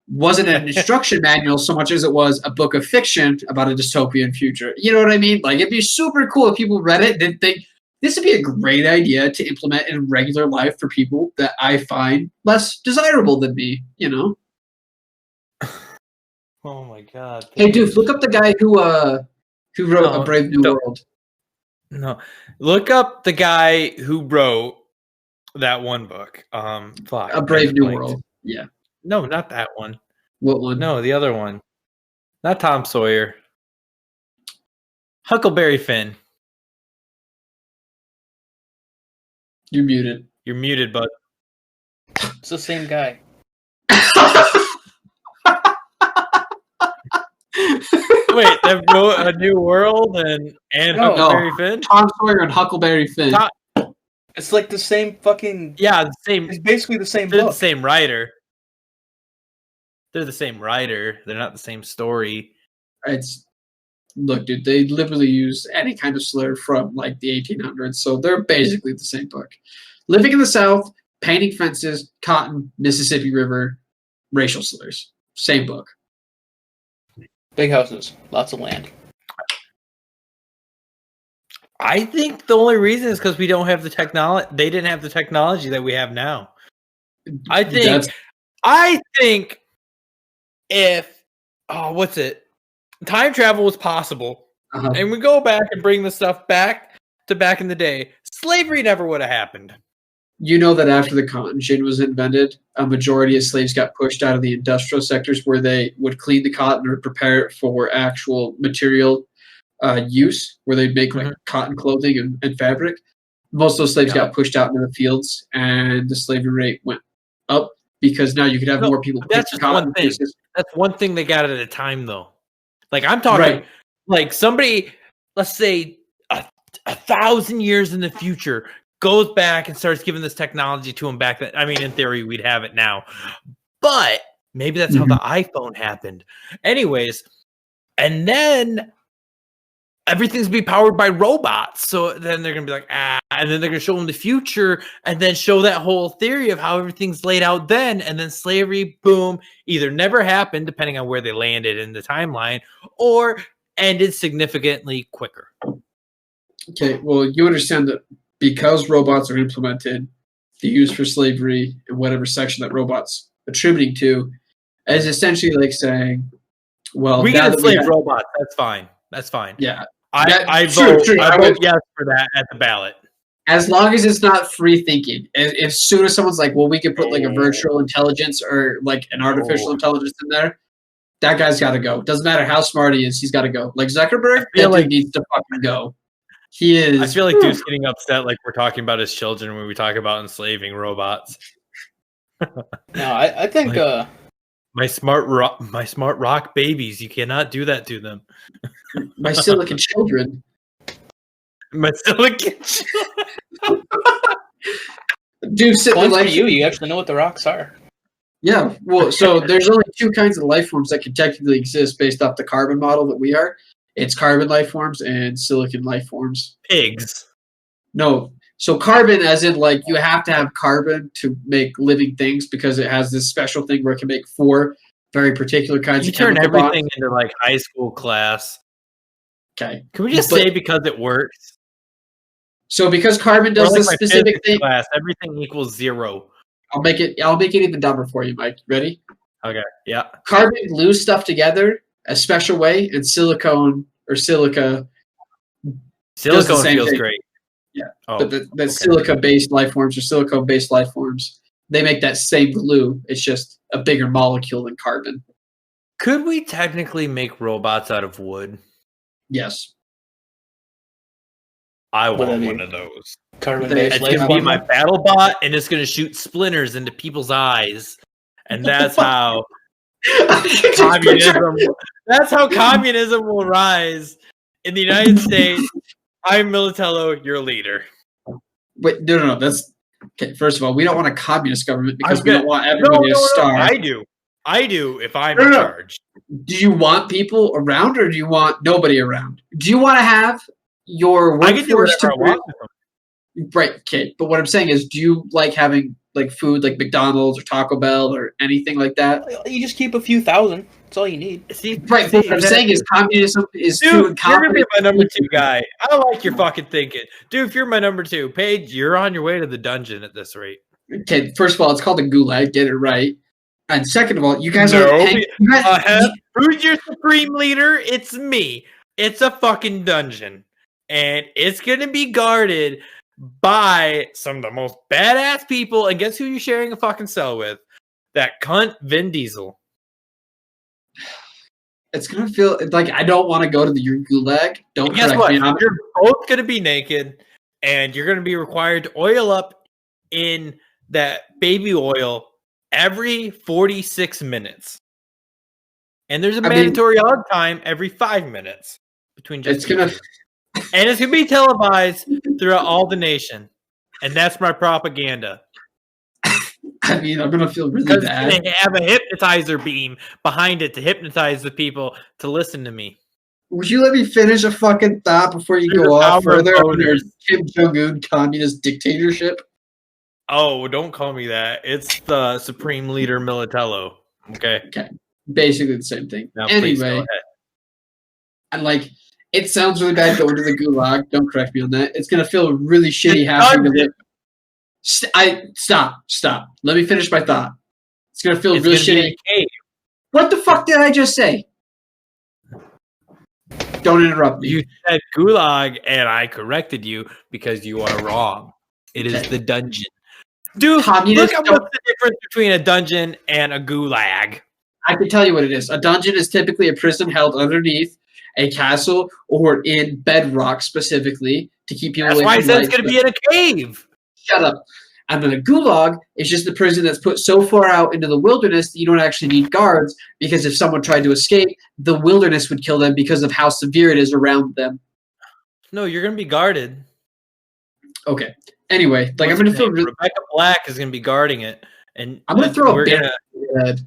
wasn't an instruction manual so much as it was a book of fiction about a dystopian future. You know what I mean? Like, it'd be super cool if people read it and think, this would be a great idea to implement in regular life for people that I find less desirable than me, you know? Oh my god. Hey, dude, look up the guy who wrote No, A Brave New don't. World. No. Look up the guy who wrote that one book. Fuck. A Brave New Blanked. World. Yeah. No, not that one. What one? No, the other one. Not Tom Sawyer. Huckleberry Finn. You're muted. You're muted, bud. It's the same guy. Wait, that wrote A New World and No. Huckleberry Finn? Tom Sawyer and Huckleberry Finn. Tom- It's like the same fucking. Yeah, the same. It's basically the same They're the book. same writer. They're the same writer. They're not the same story. It's look, dude. They literally use any kind of slur from like the 1800s, so they're basically the same book. Living in the South, painting fences, cotton, Mississippi River, racial slurs. Same book. Big houses, lots of land. I think the only reason is because we don't have the technology. They didn't have the technology that we have now. I think if what's it? Time travel was possible, Uh-huh. and we go back and bring the stuff back to back in the day, slavery never would have happened. You know that after the cotton gin was invented, a majority of slaves got pushed out of the industrial sectors where they would clean the cotton or prepare it for actual material use, where they'd make like cotton clothing and fabric. Most of those slaves got pushed out into the fields, and the slavery rate went up because now you could have more people. That's pick just one cotton thing. pieces. That's one thing they got at a time, though. Like I'm talking, Right. like somebody, let's say 1,000 years in the future, goes back and starts giving this technology to them back then. I mean, in theory, we'd have it now, but maybe that's how the iPhone happened. Anyways, and then everything's be powered by robots. So then they're gonna be like, and then they're gonna show them the future, and then show that whole theory of how everything's laid out then, and then slavery, boom, either never happened, depending on where they landed in the timeline, or ended significantly quicker. Okay, well, you understand that because robots are implemented, the use for slavery in whatever section that robot's attributing to is essentially like saying, well, We now can that enslave have- robots. That's fine. That's fine. Yeah, I true, vote. true. I I vote would- yes for that at the ballot. as long as it's not free thinking. As soon as someone's like, well, we could put like a virtual intelligence or like an artificial intelligence in there, that guy's got to go. Doesn't matter how smart he is, he's got to go. Like Zuckerberg, feel that like- dude needs to fucking go. He is. I feel like dude's getting upset, like we're talking about his children when we talk about enslaving robots. No, I think Like- My smart rock babies. You cannot do that to them. my silicon children. My silicon. Dude, sitting points for like you. You actually know what the rocks are. Yeah, well, so there's only two kinds of life forms that can technically exist based off the carbon model that we are. It's carbon life forms and silicon life forms. Pigs. No, so carbon, as in like you have to have carbon to make living things because it has this special thing where it can make 4 very particular kinds You of turn chemical everything bonds. into like high school class. Okay, Can we just But- say because it works? so because carbon Or does like this my specific physics thing, class, everything equals 0. I'll make it even dumber for you, Mike. Ready? Okay. Yeah. Carbon glues stuff together a special way, and silicone or silica. Silicone same feels thing. great. Yeah. Oh, But the silica-based life forms or silicone-based life forms, they make that same glue. It's just a bigger molecule than carbon. Could we technically make robots out of wood? Yes. I What want do you one mean? of those. Carbon-based It's life gonna be form. my battle bot, and it's gonna shoot splinters into people's eyes, and that's how communism. That's how communism will rise in the United States. I'm Militello, your leader. Wait, no. That's okay. First of all, we don't want a communist government because I'm we good. don't want everybody to starve. I do. If I'm No, in no. charge. Do you want people around, or do you want nobody around? Do you want to have your I can do workforce whatever I to want with them. right? Okay, but what I'm saying is, do you like having like food like McDonald's or Taco Bell or anything like that? You just keep a few thousand. That's all you need. See, Right. But what I'm saying is, communism is too dude, you're gonna be incompetent. my number 2 guy. I like your fucking thinking, dude. If you're my number 2, Paige, you're on your way to the dungeon at this rate. Okay, first of all, it's called a gulag. Get it right. And second of all, you guys No, are. You guys, who's your supreme leader? It's me. It's a fucking dungeon, and it's gonna be guarded by some of the most badass people. And guess who you're sharing a fucking cell with? That cunt Vin Diesel. it's gonna feel like I don't want to go to your gulag. Don't And guess correct what? me. I'm, You're both gonna be naked, and you're gonna be required to oil up in that baby oil every 46 minutes. And there's a mandatory hug time every 5 minutes between just it's gonna. and it's gonna be televised throughout all the nation. And that's my propaganda. I mean, I'm gonna feel really Because bad. they have a hypnotizer beam behind it to hypnotize the people to listen to me. Would you let me finish a fucking thought before you Through go the off power of further on your voters. Kim Jong-un communist dictatorship? Oh, don't call me that. It's the Supreme Leader Militello. Okay. Basically the same thing. Now, please go Anyway, ahead. and like, it sounds really bad going to the gulag. Don't correct me on that. It's gonna feel really shitty It's having to dungeon. live. Stop. Let me finish my thought. It's gonna feel It's really gonna be in shitty. a cave. What the fuck did I just say? Don't interrupt me. You said gulag, and I corrected you because you are wrong. It is Okay. the dungeon. Dude, Communists look up don't- what's the difference between a dungeon and a gulag. I can tell you what it is. A dungeon is typically a prison held underneath a castle or in bedrock specifically to keep people That's away why I from said it's light. going to be in a cave. Shut up. And then a gulag is just the prison that's put so far out into the wilderness that you don't actually need guards because if someone tried to escape, the wilderness would kill them because of how severe it is around them. No, you're going to be guarded. Okay. Anyway, like What's I'm gonna her feel name? really. Black is going to be guarding it, and I'm gonna throw a we're beer gonna at your head.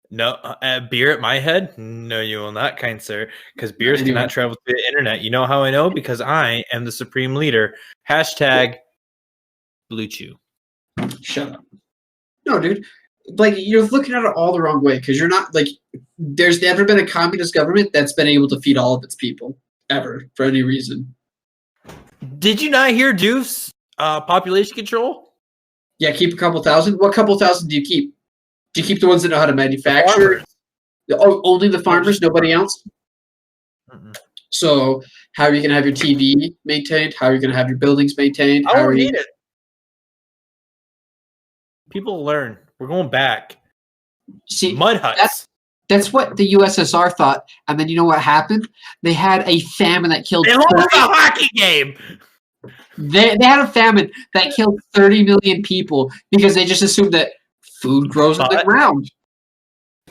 no beer at my head. No, you will not, kind sir, because beers Anyway. cannot travel through the internet. You know how I know? Because I am the supreme leader. Hashtag Blue Chew. Shut up. No, dude. Like you're looking at it all the wrong way because you're not like. There's never been a communist government that's been able to feed all of its people ever for any reason. Did you not hear Deuce? Population control. Yeah, keep a couple thousand. What couple thousand do you keep? Do you keep the ones that know how to manufacture? Farmers. Oh, only the farmers, just nobody else. Mm-mm. So, how are you going to have your TV maintained? How are you going to have your buildings maintained? I How don't are you? need it. People learn. We're going back. See, Mud huts. that's what the USSR thought, and then you know what happened? They had a famine that killed. They lost a hockey game. They had a famine that killed 30 million people because they just assumed that food grows on the But- ground.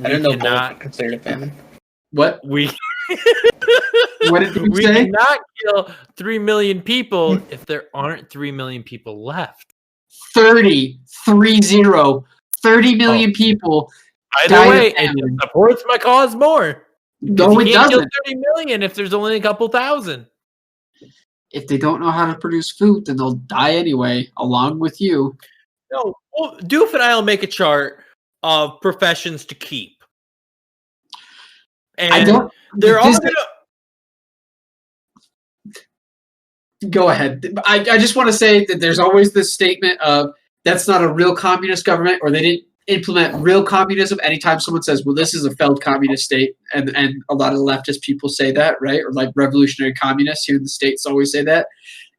I didn't know both cannot. were considered a famine. What? We What did you we say? cannot kill 3 million people if there aren't 3 million people left. 30 million people. Either Died of way, it famine. supports my cause more. No, you it can't kill doesn't. 30 million if there's only a couple thousand. If they don't know how to produce food, then they'll die anyway, along with you. No, well, Doof and I will make a chart of professions to keep. And I don't. they're all this- gonna. Go ahead. I just want to say that there's always this statement of that's not a real communist government, or they didn't implement real communism. Anytime someone says, "Well, this is a failed communist state," and a lot of the leftist people say that, right? Or like revolutionary communists here in the states always say that.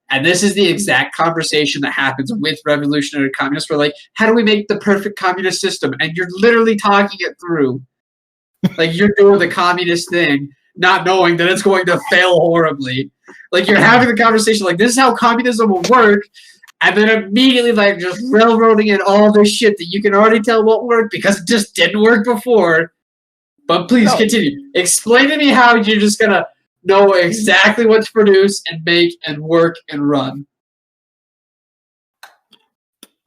And this is the exact conversation that happens with revolutionary communists. We're like, how do we make the perfect communist system? And you're literally talking it through. Like you're doing the communist thing, not knowing that it's going to fail horribly. Like you're having the conversation like this is how communism will work, and then immediately like just railroading in all this shit that you can already tell won't work because it just didn't work before. But please continue. Explain to me how you're just gonna know exactly what to produce and make and work and run.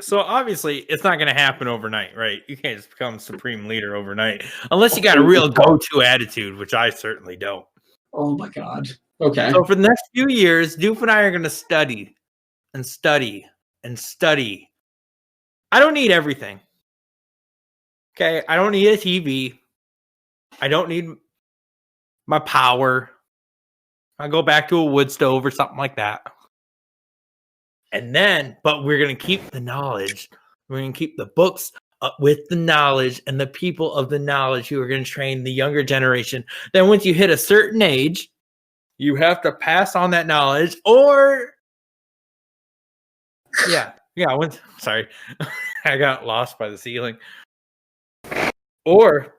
So obviously, it's not going to happen overnight, right? You can't just become supreme leader overnight unless you got a real go-to attitude, which I certainly don't. Oh my god. Okay. So for the next few years, Doof and I are going to study and study and study. I don't need everything. Okay, I don't need a TV. I don't need my power. I go back to a wood stove or something like that. And then, but we're going to keep the knowledge. We're going to keep the books up with the knowledge and the people of the knowledge who are going to train the younger generation. Then once you hit a certain age, you have to pass on that knowledge or... sorry. I got lost by the ceiling. Or,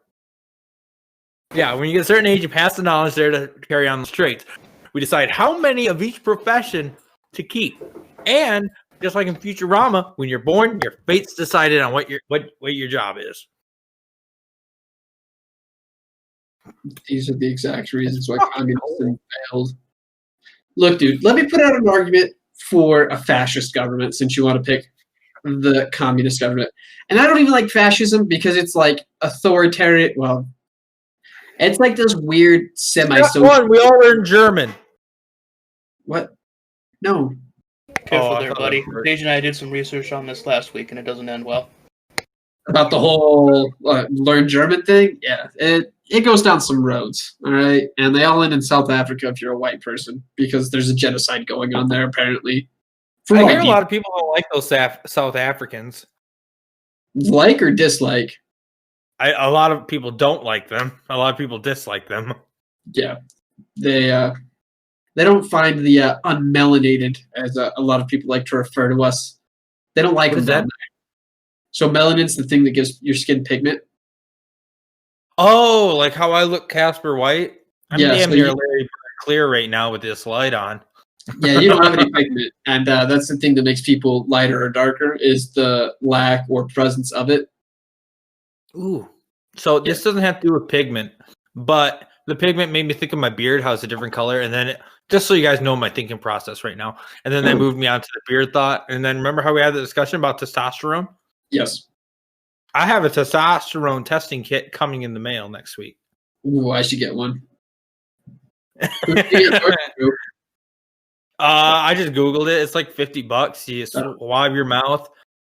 when you get a certain age, you pass the knowledge there to carry on the trades. We decide how many of each profession to keep. And just like in Futurama, when you're born, your fate's decided on what your job is. These are the exact reasons why communism failed. Look, dude, let me put out an argument for a fascist government since you want to pick the communist government. And I don't even like fascism because it's like authoritarian. Well, it's like this weird semi-social. We all learn German. What? No. Careful there, buddy. Paige and I did some research on this last week, and it doesn't end well. About the whole learn German thing? Yeah, it goes down some roads, all right? And they all end in South Africa if you're a white person, because there's a genocide going on there, apparently. I hear a lot of people don't like those South Africans. Like or dislike? A lot of people don't like them. A lot of people dislike them. Yeah. They don't find the unmelanated, as a lot of people like to refer to us. They don't like them. So melanin's the thing that gives your skin pigment. Oh, like how I look Casper White? I'm damn near Larry Clear right now with this light on. Yeah, you don't have any pigment. And that's the thing that makes people lighter or darker is the lack or presence of it. Ooh. So this doesn't have to do with pigment, but the pigment made me think of my beard, how it's a different color. And then, just so you guys know my thinking process right now. And then they moved me on to the beard thought. And then remember how we had the discussion about testosterone? Yes. I have a testosterone testing kit coming in the mail next week. Ooh, I should get one. I just Googled it. It's like $50. You swab your mouth,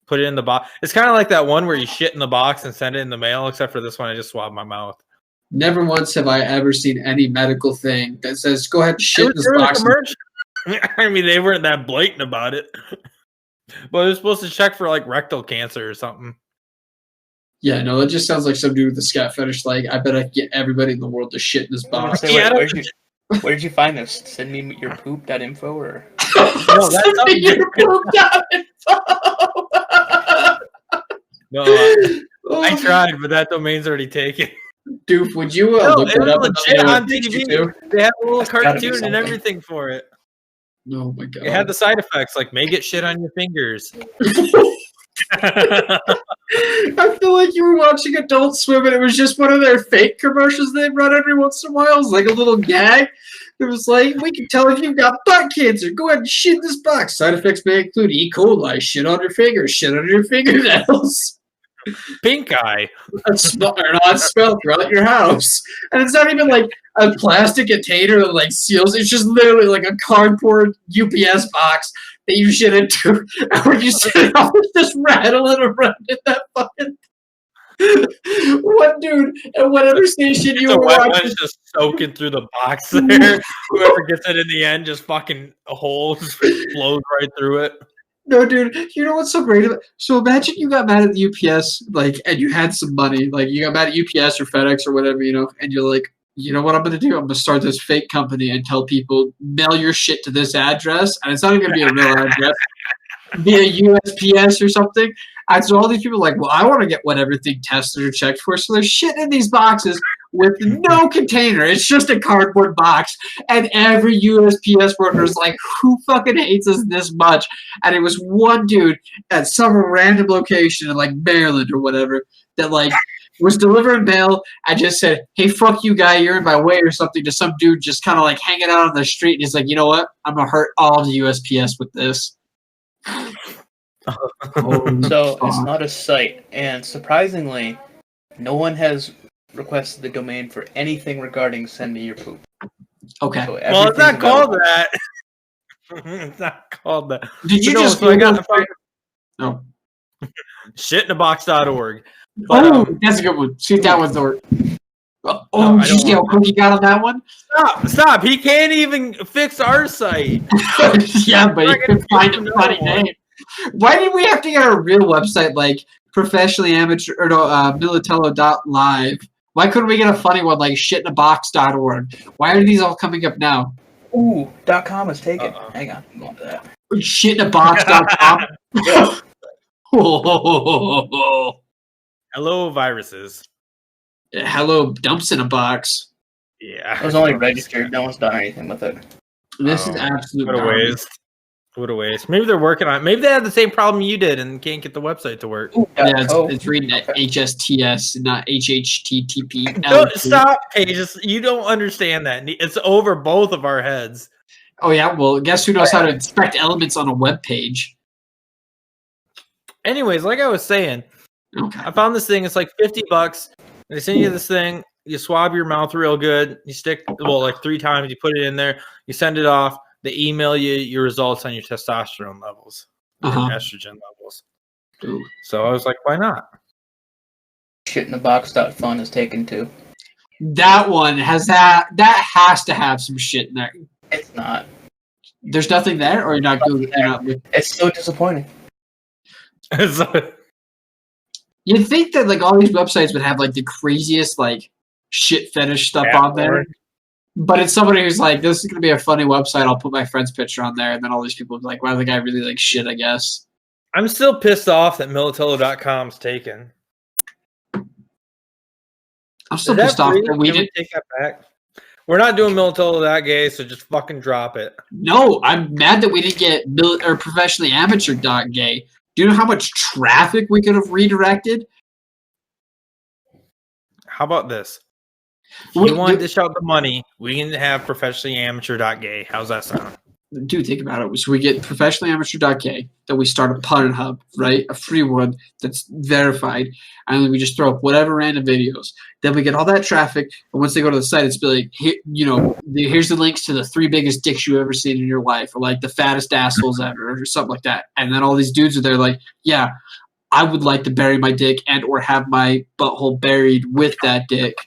put it in the box. It's kind of like that one where you shit in the box and send it in the mail, except for this one, I just swab my mouth. Never once have I ever seen any medical thing that says, go ahead and shit in this box. I mean, they weren't that blatant about it. But it was supposed to check for like rectal cancer or something. Yeah, no, that just sounds like some dude with a scat fetish. Like, I bet I can get everybody in the world to shit in this box. Where did you find this? Send me your poop.info or? No, send me your poop.info. No, I tried, but that domain's already taken. Doof, would you look that up? On TV. They have a little cartoon and everything for it. Oh my god! It had the side effects like may get shit on your fingers. I feel like you were watching Adult Swim and it was just one of their fake commercials they run every once in a while. It was like a little gag. It was like, we can tell if you've got butt cancer. Go ahead and shit in this box. Side effects may include E. coli, shit on your fingers, shit on your fingernails. Pink eye. Not smell throughout your house. And it's not even like a plastic container that like seals. It's just literally like a cardboard UPS box that you shit into. And when you sit off, it's just rattling around in that fucking one dude at whatever station you were watching. Just soaking through the box there. Whoever gets it in the end, just fucking a hole just blows right through it. No, dude, you know what's so great about it? So imagine you got mad at the UPS, like, and you had some money. Like, you got mad at UPS or FedEx or whatever, you know, and you're like, you know what I'm going to do? I'm going to start this fake company and tell people, mail your shit to this address. And it's not even going to be a real address. Be a USPS or something. And so all these people are like, well, I want to get what everything tested or checked for. So they're shitting in these boxes with no container. It's just a cardboard box. And every USPS worker is like, who fucking hates us this much? And it was one dude at some random location in like Maryland or whatever that like was delivering mail. I just said, hey, fuck you, guy, you're in my way or something to some dude just kind of like hanging out on the street. And he's like, you know what? I'm going to hurt all the USPS with this. So it's not a site, and surprisingly, no one has requested the domain for anything regarding "Send Me Your Poop." Okay. So Well, it's not everything's called available. that. It's not called that. Did you No, just so I got Google- the No. shitinabox.org. But, Oh, that's a good one. See, that one's the word. Oh, No, I did you don't see how want quick he got on that one? stop. He can't even fix our site. Yeah, but We're you not could gonna find do a another funny one. name. Why did we have to get a real website like professionally amateur or no, Militello.live? Why couldn't we get a funny one like shitinabox.org? Why are these all coming up now? Ooh, .com is taken. Uh-oh. Hang on, I'm going to that. Shitinabox.com. Hello, viruses. Hello, dumps in a box. Yeah. It was only registered. No one's done anything with it. This is Oh, absolute What a garbage. waste. What a waste. Maybe they're working on it. Maybe they had the same problem you did and can't get the website to work. Ooh, Yeah, .co. it's reading at HSTS, not HHTTP. Don't stop, Pages. You don't understand that. It's over both of our heads. Oh yeah, well, guess who knows how to inspect elements on a web page? Anyways, like I was saying, Okay. I found this thing. It's like $50. They send you this thing. You swab your mouth real good. You stick, like 3 times. You put it in there. You send it off. They email you your results on your testosterone levels, your Uh-huh. estrogen levels. Ooh. So I was like, why not? Shitinabox.fun is taken too. That one has that has to have some shit in there. It's not. There's nothing there, or you're not good. You're not. It's so disappointing. So- You'd think that like all these websites would have like the craziest like shit fetish stuff Yeah, on there, but it's somebody who's like, this is gonna be a funny website. I'll put my friend's picture on there, and then all these people will be like, wow, the guy really likes shit, I guess. I'm still pissed off that Militello.com's taken. I'm still Is that pissed off free? that we Can didn't. take that back? We're not doing Militello.gay, so just fucking drop it. No, I'm mad that we didn't get professionally amateur.gay. Do you know how much traffic we could have redirected? How about this? If Wait, you want to dude- dish out the money, we can have professionally amateur.gay. How's that sound? Dude, think about it. So we get professionally amateur.gay, then we start a Pun Hub, right? A free one that's verified, and then we just throw up whatever random videos. Then we get all that traffic, and once they go to the site, it's be like, here, here's the links to the 3 biggest dicks you've ever seen in your life, or like the fattest assholes ever, or something like that. And then all these dudes are there like, yeah, I would like to bury my dick and or have my butthole buried with that dick.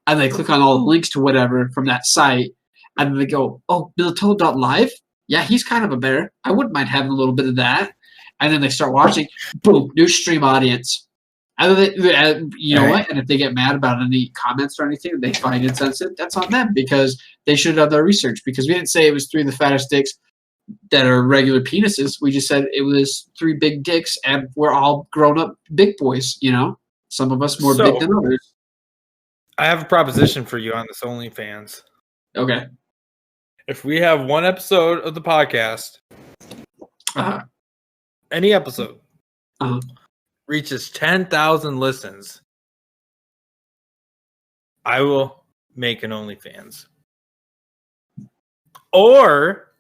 And they click on all the links to whatever from that site. And then they go, oh, Militello.live? Yeah, he's kind of a bear. I wouldn't mind having a little bit of that. And then they start watching. Boom, new stream audience. And then you know what? And if they get mad about any comments or anything, they find insensitive, that's on them because they should have done their research. Because we didn't say it was 3 of the fattest dicks that are regular penises. We just said it was 3 big dicks, and we're all grown up big boys, you know? Some of us more So- big than others. I have a proposition for you on this OnlyFans. Okay. If we have one episode of the podcast, Uh-huh. any episode, Uh-huh. reaches 10,000 listens, I will make an OnlyFans. Or,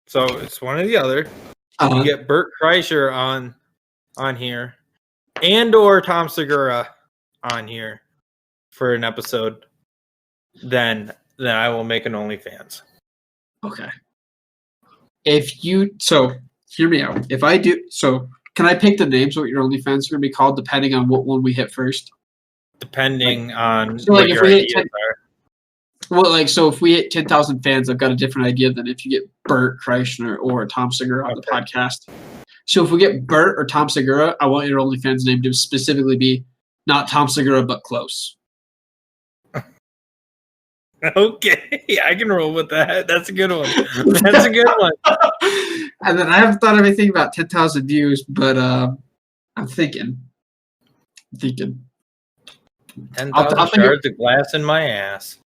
so it's one or the other. Uh-huh. You get Bert Kreischer on here, and or Tom Segura on here for an episode. Then I will make an OnlyFans. Okay. So hear me out. If I do, so can I pick the names of what your OnlyFans are going to be called depending on what one we hit first? Depending on So, what like, if your we hit ideas 10 are. Well, like, so if we hit 10,000 fans, I've got a different idea than if you get Bert Kreischer or Tom Segura on the Okay. podcast. So if we get Bert or Tom Segura, I want your OnlyFans name to specifically be not Tom Segura, but close. Okay, I can roll with that. That's a good one. That's a good one. And then I haven't thought of anything about 10,000 views, but I'm thinking. I'll 10,000 think shards of glass in my ass.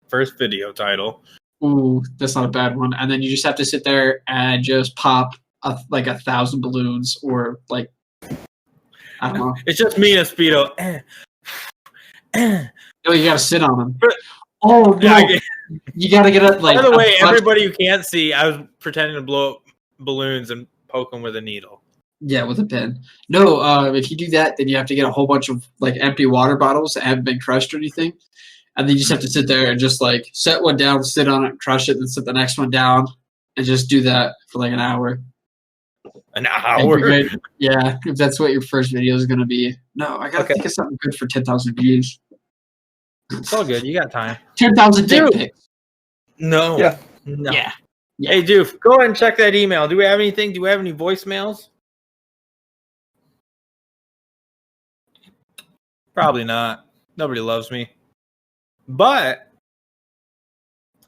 First video title. Ooh, that's not a bad one. And then you just have to sit there and just pop like 1,000 balloons, or like, I don't know. It's just me and a Speedo. No, you gotta sit on them. Oh no, Yeah, you gotta get it like. by the way, a bunch- everybody who can't see, I was pretending to blow up balloons and poke them with a needle. Yeah, with a pen. No, if you do that, then you have to get a whole bunch of like empty water bottles that haven't been crushed or anything, and then you just have to sit there and just like set one down, sit on it, crush it, then set the next one down, and just do that for like an hour. An And you're hour. good. Yeah, if that's what your first video is gonna be. No, I gotta Okay. think of something good for 10,000 views. It's all good. You got time. 10,000 dick Dude. pics. No. Yeah. No. Yeah. Hey, Doof, go ahead and check that email. Do we have anything? Do we have any voicemails? Probably not. Nobody loves me. But,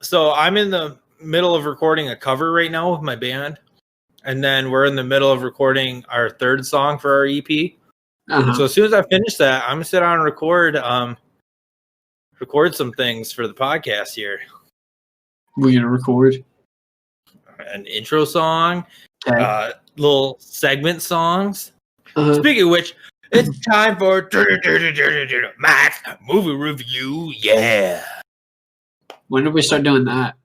so I'm in the middle of recording a cover right now with my band. And then we're in the middle of recording our third song for our EP. Uh-huh. So as soon as I finish that, I'm going to sit down and record some things for the podcast here. We're gonna record. An intro song, Okay. little segment songs. Uh-huh. Speaking of which, it's time for Matt's movie review. Yeah. When did we start doing that?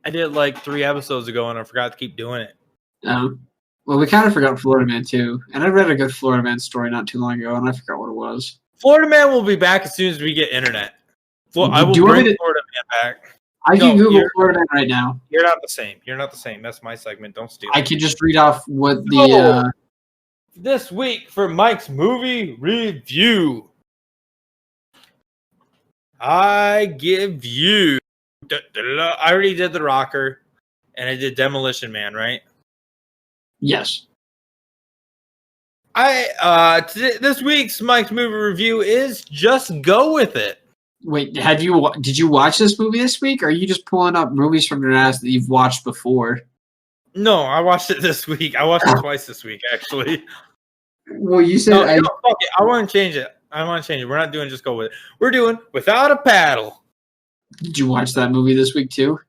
I did it like 3 episodes ago and I forgot to keep doing it. Well, we kind of forgot Florida Man too, and I read a good Florida Man story not too long ago, and I forgot what it was. Florida Man will be back as soon as we get internet. Well, I will Do you want me bring to- Florida Man back. I No, can Google you're- Florida Man right now. You're not the same. You're not the same. That's my segment. Don't steal I it. can just read off what the. No. This week for Mike's movie review, I give you. I already did The Rocker, and I did Demolition Man, right? Yes. This week's Mike's movie review is Just Go With It. Wait, did you watch this movie this week, or are you just pulling up movies from your ass that you've watched before? No, I watched it this week. I watched it twice this week, actually. Well, you said No, fuck it. I want to change it. We're not doing Just Go With It. We're doing Without a Paddle. Did you watch that movie this week too?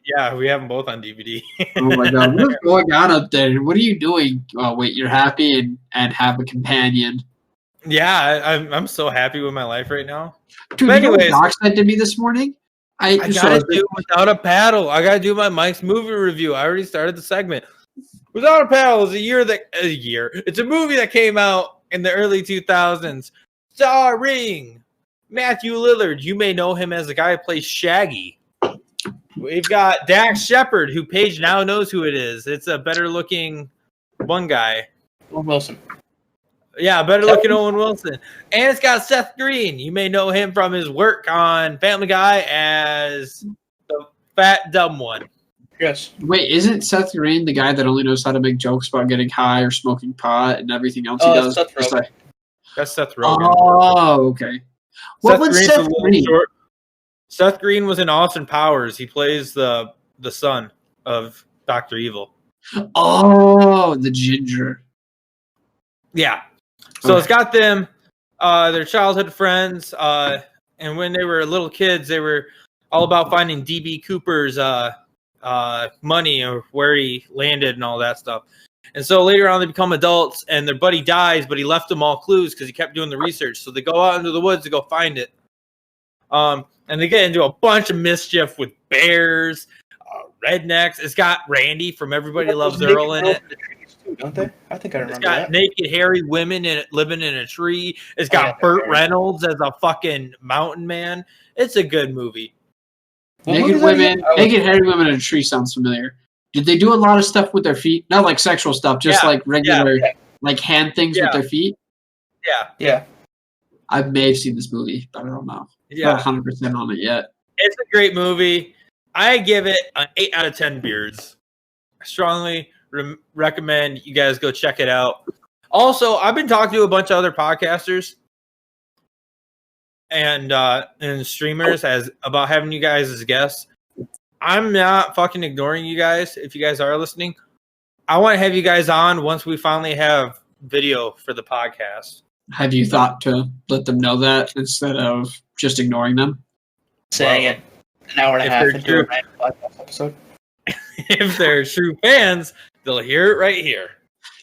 Yeah, we have them both on DVD. Oh my god, what is going on up there? What are you doing? Oh wait, you're happy and have a companion. Yeah, I'm so happy with my life right now. Dude, But you know what anyways- Doc said to me this morning? I gotta do Without a Paddle. I gotta do my Mike's movie review. I already started the segment. Without a Paddle is a year. It's a movie that came out in the early 2000s, starring Matthew Lillard. You may know him as the guy who plays Shaggy. We've got Dax Shepard, who Paige now knows who it is. It's a better looking one guy. Owen Wilson. Yeah, better looking Owen Wilson. And it's got Seth Green. You may know him from his work on Family Guy as the fat, dumb one. Yes. Wait, isn't Seth Green the guy that only knows how to make jokes about getting high or smoking pot and everything else he does? Seth Just Rogen. like- That's Seth Rogen. oh, okay. What was Green's a Seth little Green? short. Seth Green was in Austin Powers. He plays the son of Dr. Evil. Oh, the ginger. Yeah. So Okay. it's got them, their childhood friends, and when they were little kids, they were all about finding DB Cooper's money or where he landed and all that stuff. And so later on, they become adults, and their buddy dies, but he left them all clues because he kept doing the research. So they go out into the woods to go find it. And they get into a bunch of mischief with bears, rednecks. It's got Randy from Everybody Loves Earl in it. Don't they? I think I It's remember got that. naked, hairy women in it living in a tree. It's got yeah, Burt yeah. Reynolds as a fucking mountain man. It's a good movie. What movie Naked is that women, again? Oh, naked hairy women in a tree sounds familiar. Did they do a lot of stuff with their feet? Not like sexual stuff, just Yeah, like regular, yeah. like hand things Yeah. with their feet. Yeah, Yeah. I may have seen this movie, but I don't know. yeah. Not 100% on it yet. It's a great movie. I give it an 8 out of 10 beards. I strongly recommend you guys go check it out. Also, I've been talking to a bunch of other podcasters and streamers about having you guys as guests. I'm not fucking ignoring you guys if you guys are listening. I want to have you guys on once we finally have video for the podcast. Have you thought to let them know that instead of just ignoring them? Saying it an hour and a If half they're into true. a random podcast episode. If they're true fans, they'll hear it right here.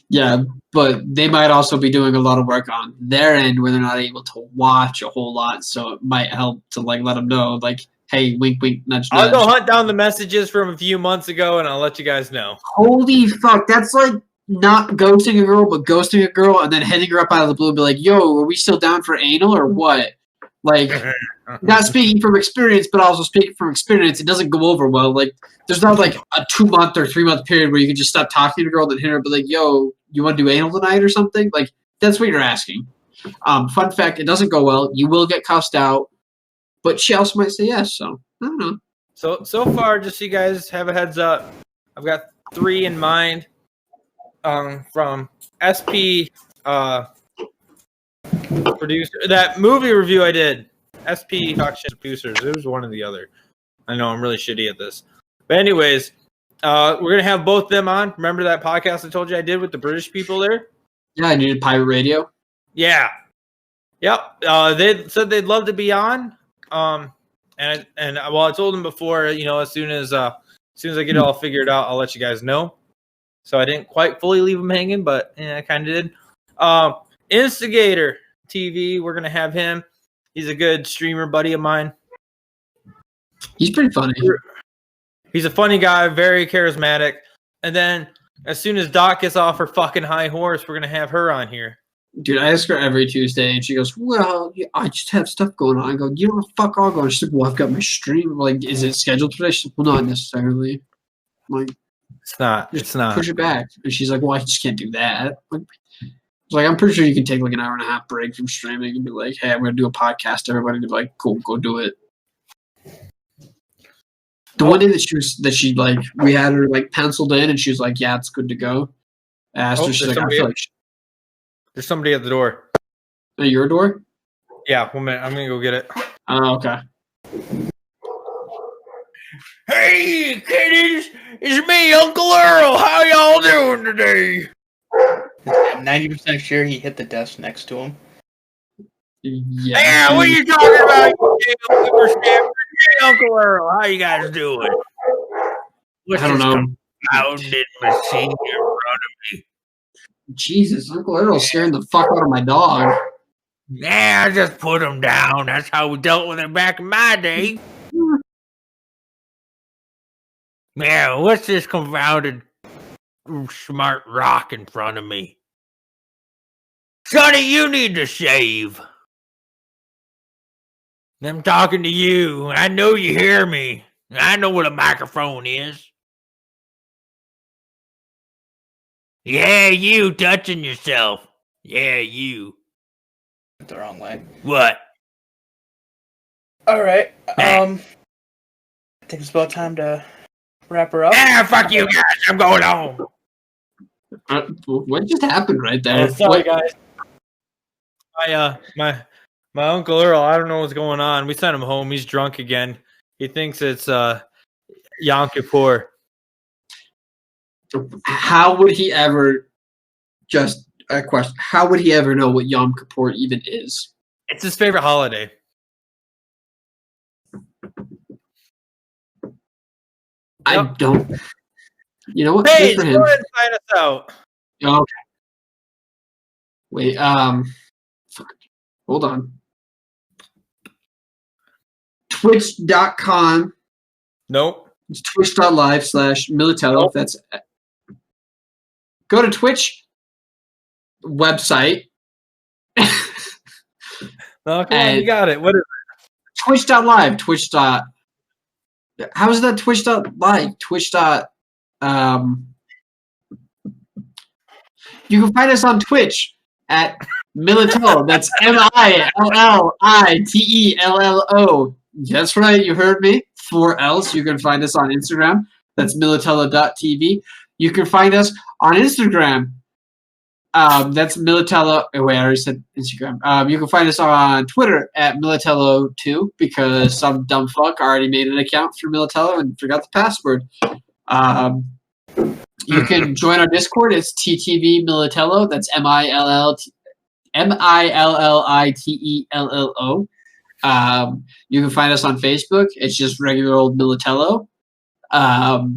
Yeah, but they might also be doing a lot of work on their end where they're not able to watch a whole lot. So it might help to like let them know, like, hey, wink, wink, nudge, I'll nudge. go hunt down the messages from a few months ago, and I'll let you guys know. Holy fuck, that's like not ghosting a girl, but ghosting a girl and then hitting her up out of the blue and be like, yo, are we still down for anal or what? Like, not speaking from experience, but also speaking from experience, it doesn't go over well. Like, there's not like a 2-month or 3-month period where you can just stop talking to a girl and then hit her and be like, yo, you want to do anal tonight or something? Like, that's what you're asking. Fun fact, it doesn't go well. You will get cussed out, but she also might say yes, so I don't know. So far, just so you guys have a heads up, I've got 3 in mind. From SP producer, that movie review I did, SP Auction Producers. It was one or the other. I know I'm really shitty at this, but anyways, we're gonna have both them on. Remember that podcast I told you I did with the British people there? Yeah, I needed pirate radio. Yeah. Yep. They said they'd love to be on. And well, I told them before, as soon as I get it all figured out, I'll let you guys know. So I didn't quite fully leave him hanging, but I kind of did. Instigator TV, we're gonna have him. He's a good streamer buddy of mine. He's pretty funny. He's a funny guy, very charismatic. And then as soon as Doc gets off her fucking high horse, we're gonna have her on here. Dude, I ask her every Tuesday, and she goes, well, yeah, I just have stuff going on. I go, you know what the fuck I'll go? She's like, well, I've got my stream. I'm like, is it scheduled today? She's like, well, not necessarily. I'm like, It's not. just It's not. push it back. And she's like, well, I just can't do that. I'm pretty sure you can take like an hour and a half break from streaming and be like, hey, I'm going to do a podcast. Everybody be like, cool, go do it. The one day that we had her like penciled in and she was like, yeah, it's good to go. I asked her, she's like, I feel like, There's somebody at the door. at your door? Yeah, 1 minute. I'm gonna go get it. Oh, okay. Hey, kiddies! It's me, Uncle Earl. How y'all doing today? I'm 90% sure he hit the desk next to him. Yeah. Yeah, what are you talking about? You damn whippersnapper? Hey, Uncle Earl, how you guys doing? What's I don't this know. confounded machine in front of me? Jesus, Uncle Earl's scaring the fuck out of my dog. Yeah, I just put him down. That's how we dealt with it back in my day. Yeah, what's this confounded smart rock in front of me? Sonny, you need to shave. I'm talking to you. I know you hear me. I know what a microphone is. Yeah, you touching yourself. Yeah, you. The wrong way. What? All right. I think it's about time to wrap her up. Ah, fuck you guys. I'm going home. What just happened right there? Sorry, What- guys. My Uncle Earl, I don't know what's going on. We sent him home. He's drunk again. He thinks it's Yom Kippur. How would he ever? Just a question. How would he ever know what Yom Kippur even is? It's his favorite holiday. I Yep. don't. You know what? Hey, Good for go him. ahead and sign us out. Okay. Wait. Fuck. Hold on. Twitch.com. Nope. It's twitch.live/Militello. Nope. That's. Go to Twitch website. No, come on, you got it. What is Twitch.live. How is that Twitch.live? You can find us on Twitch at Militello. That's MILLITELLO. That's right, you heard me. 4 L's. You can find us on Instagram. That's Militello.tv. You can find us on Instagram. That's Militello. Oh, wait, I already said Instagram. You can find us on Twitter at Militello2 because some dumb fuck already made an account for Militello and forgot the password. You can join our Discord. It's TTV Militello. That's MILLTELLO. Millittello. You can find us on Facebook. It's just regular old Millitello. So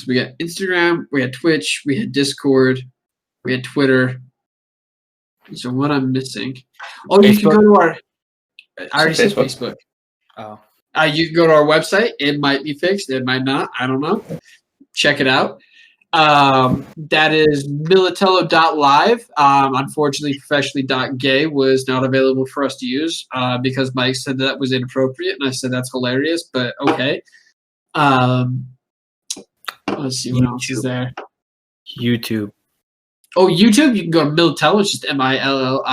we got Instagram, we had Twitch, we had Discord, we had Twitter. So what I'm missing? Oh, you can go to our. I already said Facebook. Oh. You can go to our website. It might be fixed. It might not. I don't know. Check it out. That is Millitello.live. Unfortunately, professionally.gay was not available for us to use because Mike said that was inappropriate, and I said that's hilarious, but okay. Let's see what else is there. YouTube. Oh, YouTube. You can go to Millitello. It's just Millitello.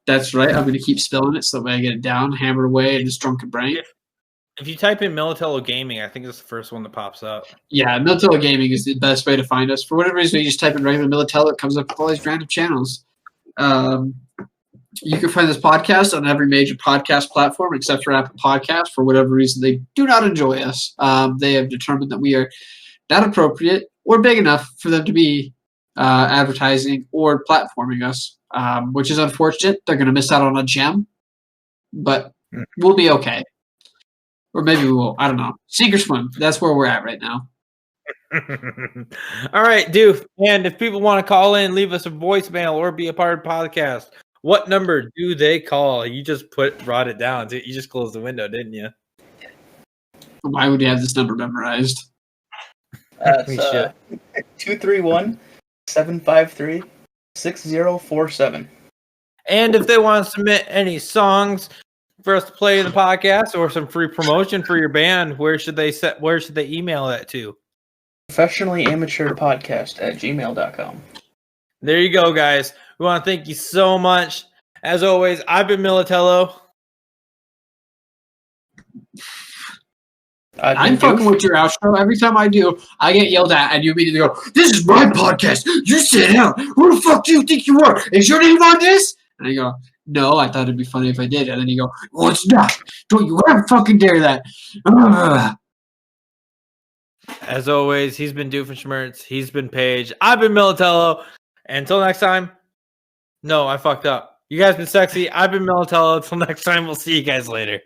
That's right. I'm going to keep spelling it so that way I get it down, hammered away in this drunken brain. If you type in Millitello Gaming, I think it's the first one that pops up. Yeah, Millitello Gaming is the best way to find us. For whatever reason, you just type in regular Millitello, it comes up with all these random channels. You can find this podcast on every major podcast platform except for Apple Podcasts. For whatever reason, they do not enjoy us. They have determined that we are not appropriate or big enough for them to be advertising or platforming us, which is unfortunate. They're going to miss out on a gem, but we'll be okay. Or maybe we will. I don't know. Sink or swim. That's where we're at right now. All right, dude. And if people want to call in, leave us a voicemail or be a part of the podcast, what number do they call? You just brought it down. You just closed the window, didn't you? Why would you have this number memorized? It's 231-753-6047. And if they want to submit any songs for us to play in the podcast or some free promotion for your band, where should they email that to? professionallyamateurpodcast@gmail.com. There you go, guys. We want to thank you so much. As always, I've been Millitello. I'm fucking with your outro. Every time I do, I get yelled at, and you immediately go, "This is my podcast. You sit down. Who the fuck do you think you are? Is your name on this?" And I go, "No, I thought it'd be funny if I did." And then you go, "Well, it's not. Don't you ever fucking dare that." Ugh. As always, he's been Doofenshmirtz. He's been Paige. I've been Millitello. Until next time. No, I fucked up. You guys been sexy. I've been Millitello. Until next time, we'll see you guys later.